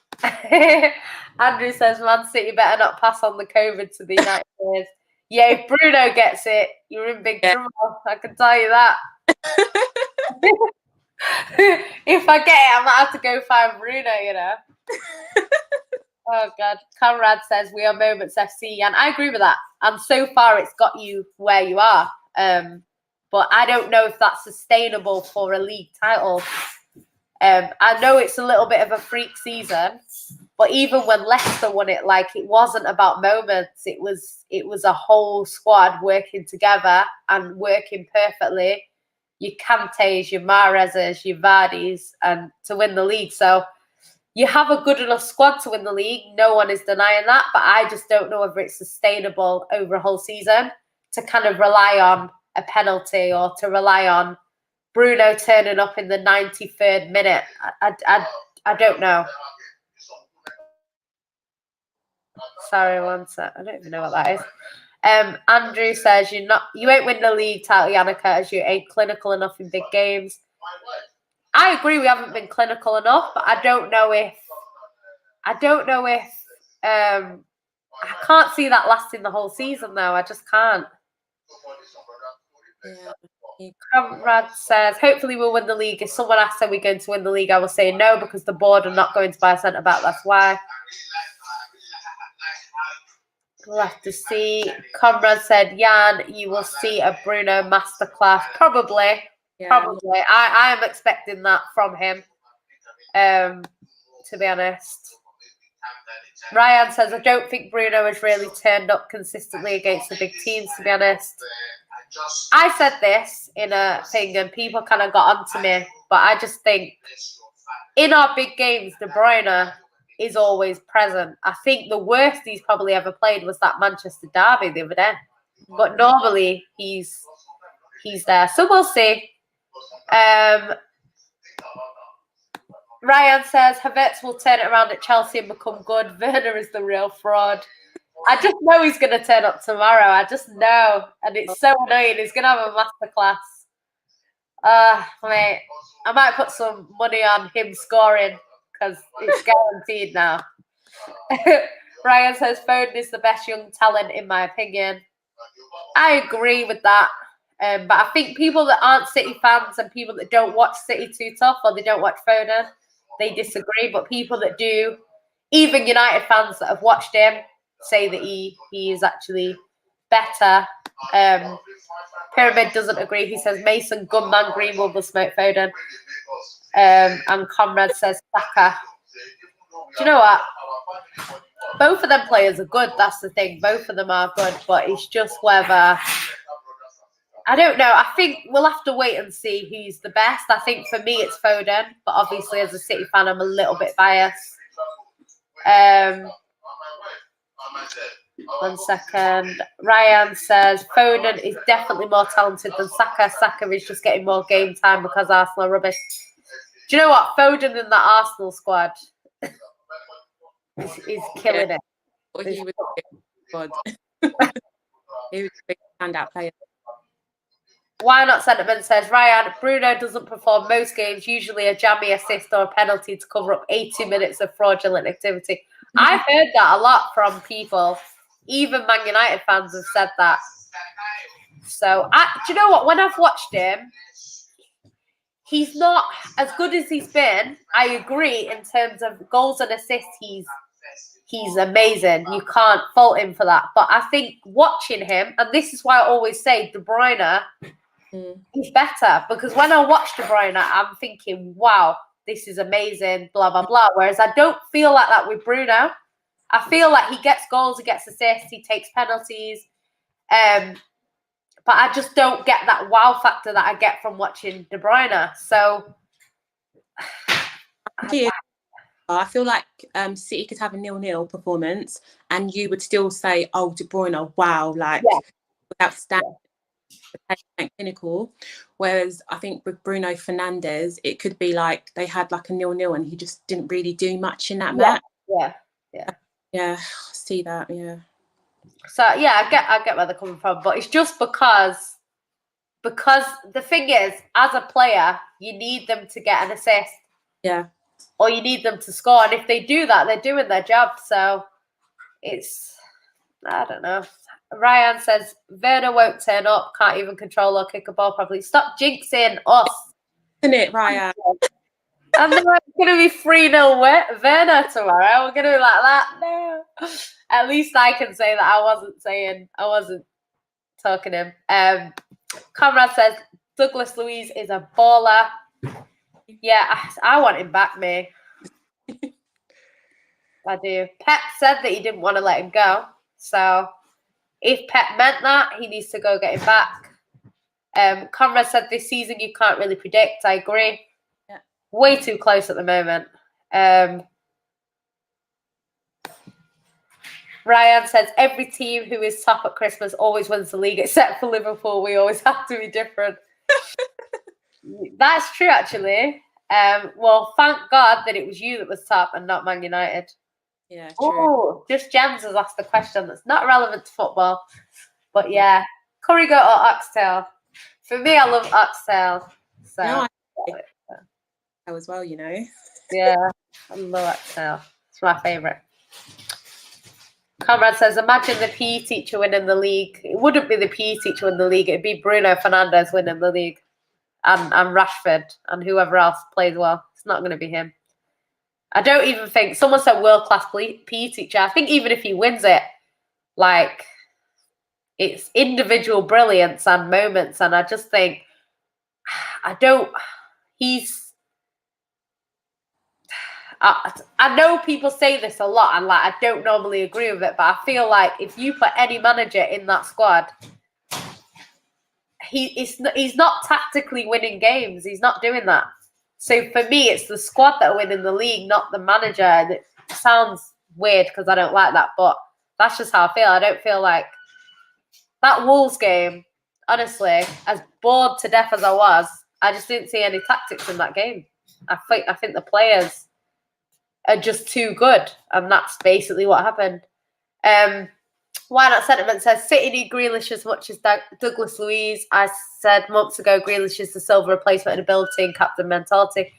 Speaker 1: Andrew says, Man City better not pass on the COVID to the United players. Yeah, if Bruno gets it, you're in big trouble. I can tell you that. If I get it, I might have to go find Bruno, you know. Oh, God. Conrad says, we are Moments FC. And I agree with that. And so far, it's got you where you are. But I don't know if that's sustainable for a league title. I know it's a little bit of a freak season, but even when Leicester won it, like, it wasn't about moments. It was a whole squad working together and working perfectly. Your Kantes, your Mahrezes, your Vardis, and to win the league. So you have a good enough squad to win the league. No one is denying that, but I just don't know whether it's sustainable over a whole season to kind of rely on a penalty or to rely on Bruno turning up in the 93rd minute. I don't know. Sorry, one sec. I don't even know what that is. Andrew says you won't win the league title, Yannicka, as you ain't clinical enough in big games. I agree we haven't been clinical enough, but I don't know if I can't see that lasting the whole season though. I just can't. Yeah. Conrad says, hopefully we'll win the league. If someone asks are we going to win the league, I will say no because the board are not going to buy a centre back. That's why. We'll have to see. Conrad said, Jan, you will see a Bruno masterclass. Probably. Yeah. Probably. I am expecting that from him, to be honest. Ryan says, I don't think Bruno has really turned up consistently against the big teams, to be honest. I said this in a thing and people kind of got onto me, but I just think in our big games, De Bruyne is always present. I think the worst he's probably ever played was that Manchester derby the other day. But normally he's there. So we'll see. Ryan says Havertz will turn it around at Chelsea and become good. Werner is the real fraud. I just know he's going to turn up tomorrow. I just know. And it's so annoying. He's going to have a masterclass. Mate, I might put some money on him scoring because it's guaranteed now. Ryan says Foden is the best young talent in my opinion. I agree with that. But I think people that aren't City fans and people that don't watch City too tough or they don't watch Foden, they disagree. But people that do, even United fans that have watched him, say that he is actually better. Pyramid doesn't agree. He says Mason, Gunman, Greenwood will smoke Foden. And Conrad says Saka. Do you know what? Both of them players are good. That's the thing. Both of them are good. But it's just whether... I don't know. I think we'll have to wait and see who's the best. I think for me it's Foden. But obviously as a City fan, I'm a little bit biased. 1 second. Ryan says Foden is definitely more talented than Saka. Saka is just getting more game time because Arsenal are rubbish. Do you know what? Foden in the Arsenal squad is killing it.
Speaker 2: Well, he was good. He was a big standout player.
Speaker 1: Why Not Sentiment says, Ryan, Bruno doesn't perform most games, usually a jammy assist or a penalty to cover up 80 minutes of fraudulent activity. I've heard that a lot from people. Even Man United fans have said that. So, do you know what? When I've watched him, he's not as good as he's been. I agree in terms of goals and assists, he's amazing. You can't fault him for that. But I think watching him, and this is why I always say De Bruyne is better. Because when I watch De Bruyne, I'm thinking, wow, this is amazing, blah, blah, blah. Whereas I don't feel like that with Bruno. I feel like he gets goals, he gets assists, he takes penalties. But I just don't get that wow factor that I get from watching De Bruyne. So
Speaker 2: I feel like City could have a 0-0 performance and you would still say, oh, De Bruyne, wow, like outstanding, clinical. Whereas I think with Bruno Fernandes, it could be like they had like a 0-0 and he just didn't really do much in that match. Yeah, I see that. Yeah.
Speaker 1: So yeah, I get where they're coming from, but it's just because the thing is, as a player, you need them to get an assist.
Speaker 2: Yeah.
Speaker 1: Or you need them to score. And if they do that, they're doing their job. So it's, I don't know. Ryan says, Werner won't turn up, can't even control or kick a ball properly. Stop jinxing us.
Speaker 2: Isn't it, Ryan?
Speaker 1: And then we're going to be 3-0 Werner tomorrow. We're going to be like that. No. At least I can say that I wasn't talking him. Conrad says, Douglas Luiz is a baller. Yeah, I want him back, me. I do. Pep said that he didn't want to let him go. So if Pep meant that, he needs to go get him back. Conrad said this season you can't really predict. I agree.
Speaker 2: Yeah.
Speaker 1: Way too close at the moment. Ryan says every team who is top at Christmas always wins the league except for Liverpool. We always have to be different. That's true, actually. Well, thank God that it was you that was top and not Man United.
Speaker 2: Yeah, true.
Speaker 1: Oh, just Jens has asked a question that's not relevant to football. But yeah, curry goat or oxtail? For me, I love oxtail. So
Speaker 2: no, I as well, you know.
Speaker 1: Yeah, I love oxtail. It's my favourite. Conrad says, imagine the PE teacher winning the league. It wouldn't be the PE teacher winning the league. It'd be Bruno Fernandes winning the league. And Rashford and whoever else plays well. It's not going to be him. I don't even think, someone said world-class PE teacher. I think even if he wins it, like, it's individual brilliance and moments. And I just think, I know people say this a lot and like I don't normally agree with it, but I feel like if you put any manager in that squad, he's not tactically winning games. He's not doing that. So for me, it's the squad that are winning the league, not the manager. And it sounds weird because I don't like that, but that's just how I feel. I don't feel like that Wolves game, honestly, as bored to death as I was, I just didn't see any tactics in that game. I think the players are just too good, and that's basically what happened. Why Not Sentiment says City need Grealish as much as Douglas Luiz. I said months ago Grealish is the silver replacement in ability and captain mentality.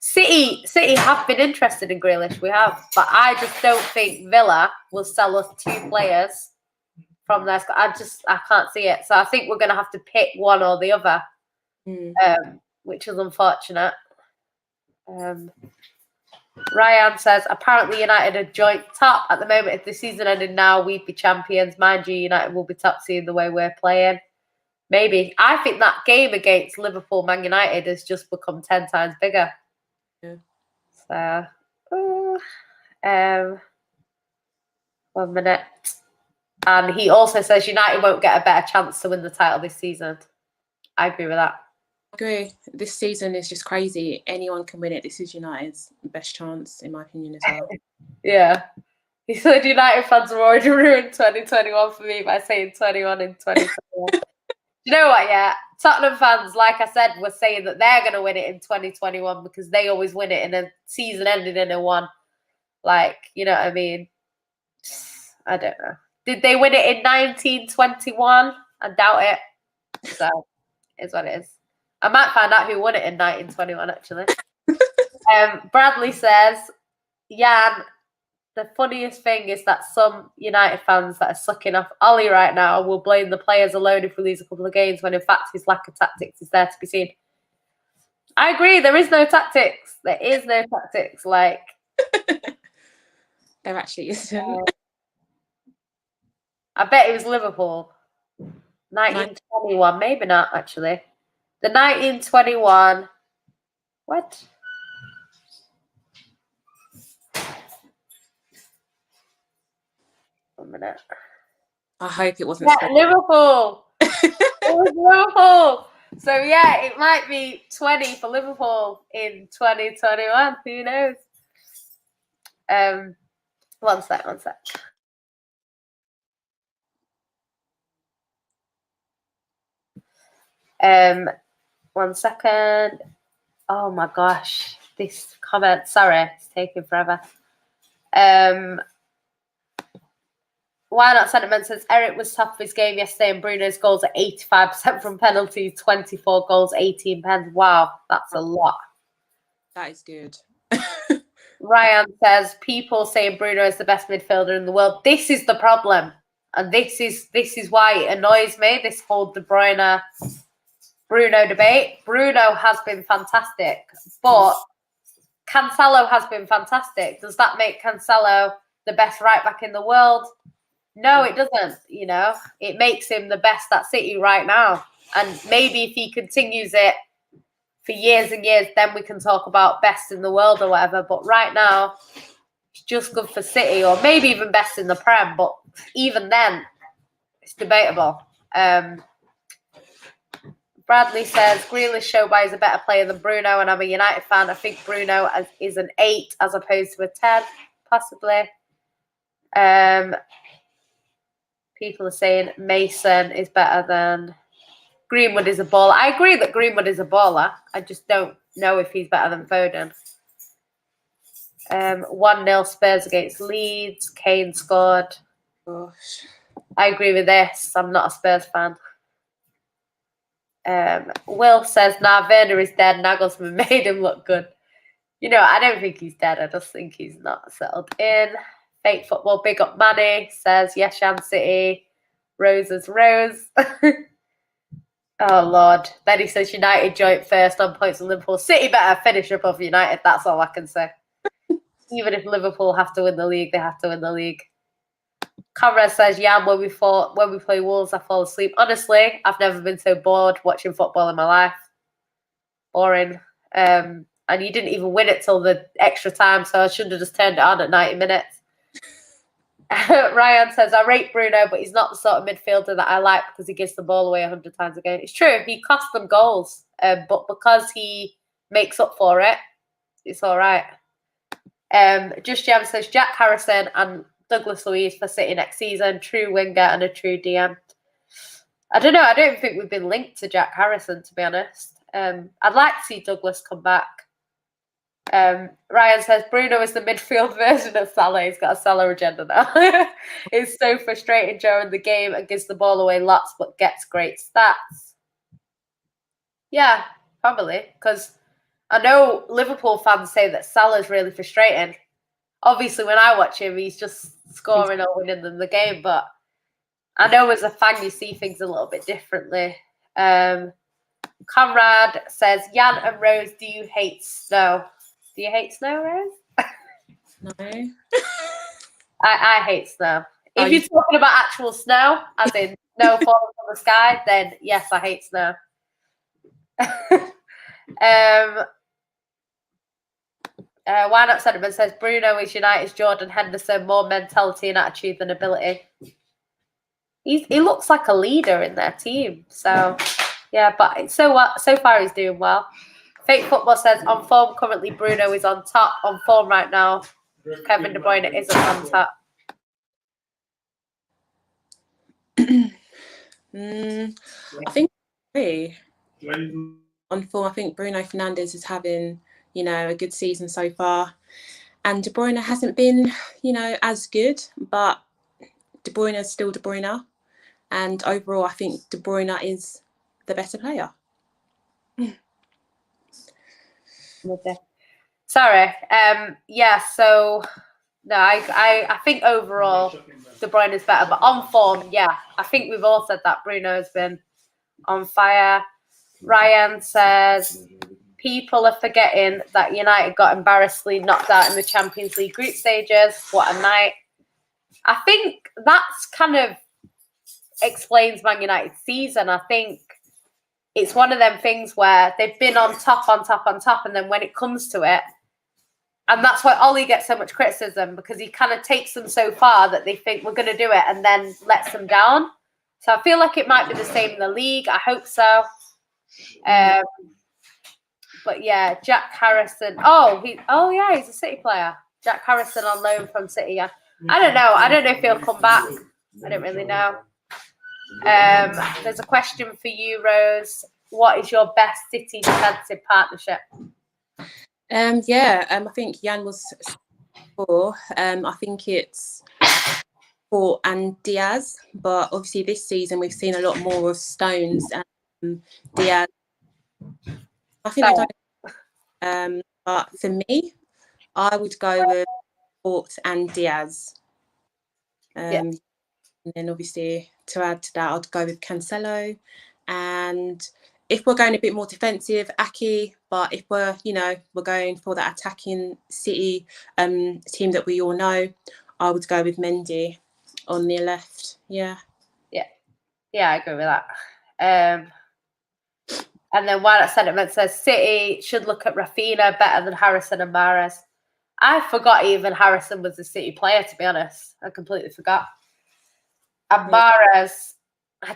Speaker 1: City have been interested in Grealish, we have, but I just don't think Villa will sell us 2 players from their squad. I can't see it. So I think we're going to have to pick one or the other, which is unfortunate. Ryan says, apparently United are joint top at the moment. If the season ended now, we'd be champions. Mind you, United will be top seed the way we're playing. Maybe. I think that game against Liverpool, Man United, has just become 10 times bigger. Yeah. So, 1 minute. And he also says United won't get a better chance to win the title this season. I agree with that.
Speaker 2: I agree. This season is just crazy. Anyone can win it. This is United's best chance, in my opinion, as well.
Speaker 1: Yeah. He said United fans were already ruined 2021 for me by saying 21 in 2021. You know what, yeah? Tottenham fans, like I said, were saying that they're going to win it in 2021 because they always win it in a season ending in a 1. Like, you know what I mean? I don't know. Did they win it in 1921? I doubt it. So, it's what it is. I might find out who won it in 1921, actually. Bradley says, Jan, the funniest thing is that some United fans that are sucking off Ollie right now will blame the players alone if we lose a couple of games, when in fact his lack of tactics is there to be seen. I agree. There is no tactics. There is no tactics. Like,
Speaker 2: there actually isn't.
Speaker 1: I bet it was Liverpool. 1921. Maybe not, actually. The 1921. What? A minute.
Speaker 2: I hope it wasn't.
Speaker 1: Yeah, Liverpool. It was Liverpool. So yeah, it might be 20 for Liverpool in 2021. Who knows? One sec. One second. Oh my gosh, this comment. Sorry, it's taking forever. Why Not Sentiment says Eric was top of his game yesterday, and Bruno's goals at 85% from penalties, 24 goals, 18 pens. Wow, that's a lot.
Speaker 2: That is good.
Speaker 1: Ryan says people saying Bruno is the best midfielder in the world. This is the problem, and this is why it annoys me. This whole De Bruyne Bruno debate. Bruno has been fantastic, but Cancelo has been fantastic. Does that make Cancelo the best right back in the world? No, it doesn't. You know, it makes him the best at City right now. And maybe if he continues it for years and years, then we can talk about best in the world or whatever. But right now, it's just good for City, or maybe even best in the Prem. But even then, it's debatable. Bradley says Grealish show by is a better player than Bruno, and I'm a United fan. I think Bruno is an 8 as opposed to a 10, possibly. People are saying Mason is better than Greenwood is a baller. I agree that Greenwood is a baller. I just don't know if he's better than Foden. 1-0 Spurs against Leeds. Kane scored.
Speaker 2: Gosh.
Speaker 1: I agree with this. I'm not a Spurs fan. Will says, nah, Werner is dead. Nagelsmann made him look good. You know, I don't think he's dead. I just think he's not settled in. Fake football, big up Manny, says, yes, Shan City. Rose is Rose. Oh, Lord. Then he says, United joint first on points with Liverpool. City better finish above United. That's all I can say. Even if Liverpool have to win the league, they have to win the league. Conrad says, yeah, when we play Wolves, I fall asleep. Honestly, I've never been so bored watching football in my life. Boring. And you didn't even win it till the extra time, so I should have just turned it on at 90 minutes. Ryan says, I rate Bruno, but he's not the sort of midfielder that I like because he gives the ball away 100 times a game. It's true. He cost them goals, but because he makes up for it, it's all right. Just Jam says, Jack Harrison and Douglas Luiz for City next season. True winger and a true DM. I don't know. I don't think we've been linked to Jack Harrison, to be honest. I'd like to see Douglas come back. Ryan says Bruno is the midfield version of Salah. He's got a Salah agenda now. It's so frustrating during the game and gives the ball away lots, but gets great stats. Yeah, probably, because I know Liverpool fans say that Salah's really frustrating. Obviously, when I watch him, he's just scoring or winning them the game. But I know as a fan, you see things a little bit differently. Conrad says, Jan and Rose, do you hate snow? Do you hate snow, Rose?
Speaker 2: No.
Speaker 1: I hate snow. If you're talking about actual snow, as in snow falling from the sky, then yes, I hate snow. Why Not Sentiment says Bruno is United's Jordan Henderson, more mentality and attitude than ability. He looks like a leader in their team. So yeah, but so far he's doing well. Fake Football says on form currently Bruno is on top. On form right now, Kevin De Bruyne isn't on top.
Speaker 2: I think on form, I think Bruno Fernandes is having, a good season so far. And De Bruyne hasn't been, as good, but De Bruyne is still De Bruyne. And overall, I think De Bruyne is the better player.
Speaker 1: Okay. Sorry. So no, I think overall De Bruyne is better, but on form, yeah, I think we've all said that Bruno has been on fire. Ryan says people are forgetting that United got embarrassingly knocked out in the Champions League group stages. What a night. I think that's kind of explains Man United's season. I think it's one of them things where they've been on top, and then when it comes to it, and that's why Ollie gets so much criticism, because he kind of takes them so far that they think we're going to do it and then lets them down. So I feel like it might be the same in the league. I hope so. But yeah, Jack Harrison. He's a City player. Jack Harrison on loan from City. Yeah. I don't know. I don't know if he'll come back. I don't really know. There's a question for you, Rose. What is your best City defensive partnership?
Speaker 2: I think Jan was 4. I think it's 4 and Diaz, but obviously this season we've seen a lot more of Stones and Diaz. I think but for me, I would go with Port and Diaz. And then obviously to add to that, I'd go with Cancelo. And if we're going a bit more defensive, Aki. But if we're going for that attacking City team that we all know, I would go with Mendy on the left. Yeah,
Speaker 1: I agree with that. And then while that sentiment says City should look at Rafinha better than Harrison and Mahrez. I forgot even Harrison was a City player, to be honest. I completely forgot. And Mahrez, I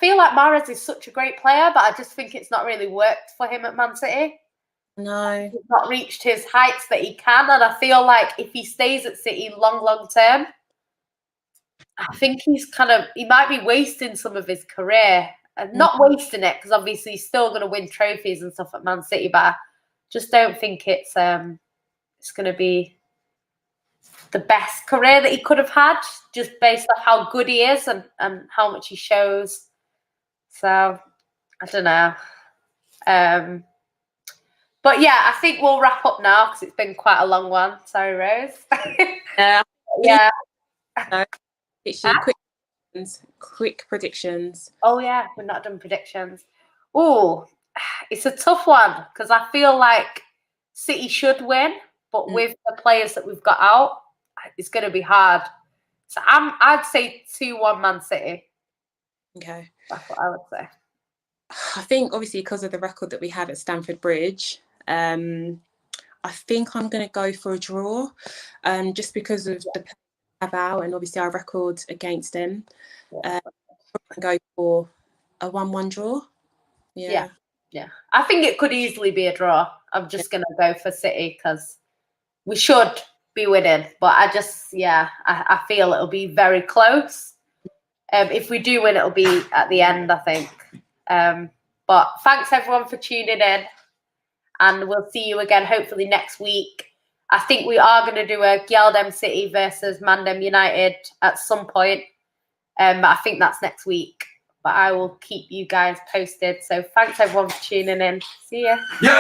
Speaker 1: feel like Mahrez is such a great player, but I just think it's not really worked for him at Man City.
Speaker 2: No.
Speaker 1: He's not reached his heights that he can. And I feel like if he stays at City long term, I think he might be wasting some of his career. And not wasting it, because obviously he's still going to win trophies and stuff at Man City, but I just don't think it's going to be the best career that he could have had, just based on how good he is and how much he shows. So, I don't know. But yeah, I think we'll wrap up now because it's been quite a long one. Sorry, Rose.
Speaker 2: Yeah. It's quick predictions.
Speaker 1: Oh yeah, we've not done predictions. Oh, it's a tough one because I feel like City should win, but with the players that we've got out, it's going to be hard. So I'd say 2-1 Man City.
Speaker 2: Okay,
Speaker 1: that's what I would say.
Speaker 2: I think obviously because of the record that we have at Stamford Bridge, I think I'm going to go for a draw, just because of the have out and obviously our record against them. Go for a 1-1 draw. Yeah.
Speaker 1: I think it could easily be a draw. I'm just gonna go for City because we should be winning, but I feel it'll be very close. If we do win, it'll be at the end, I think. But thanks everyone for tuning in, and we'll see you again hopefully next week. I think we are going to do a GyalDem City versus Mandem United at some point. But I think that's next week. But I will keep you guys posted. So thanks everyone for tuning in. See ya. Yeah.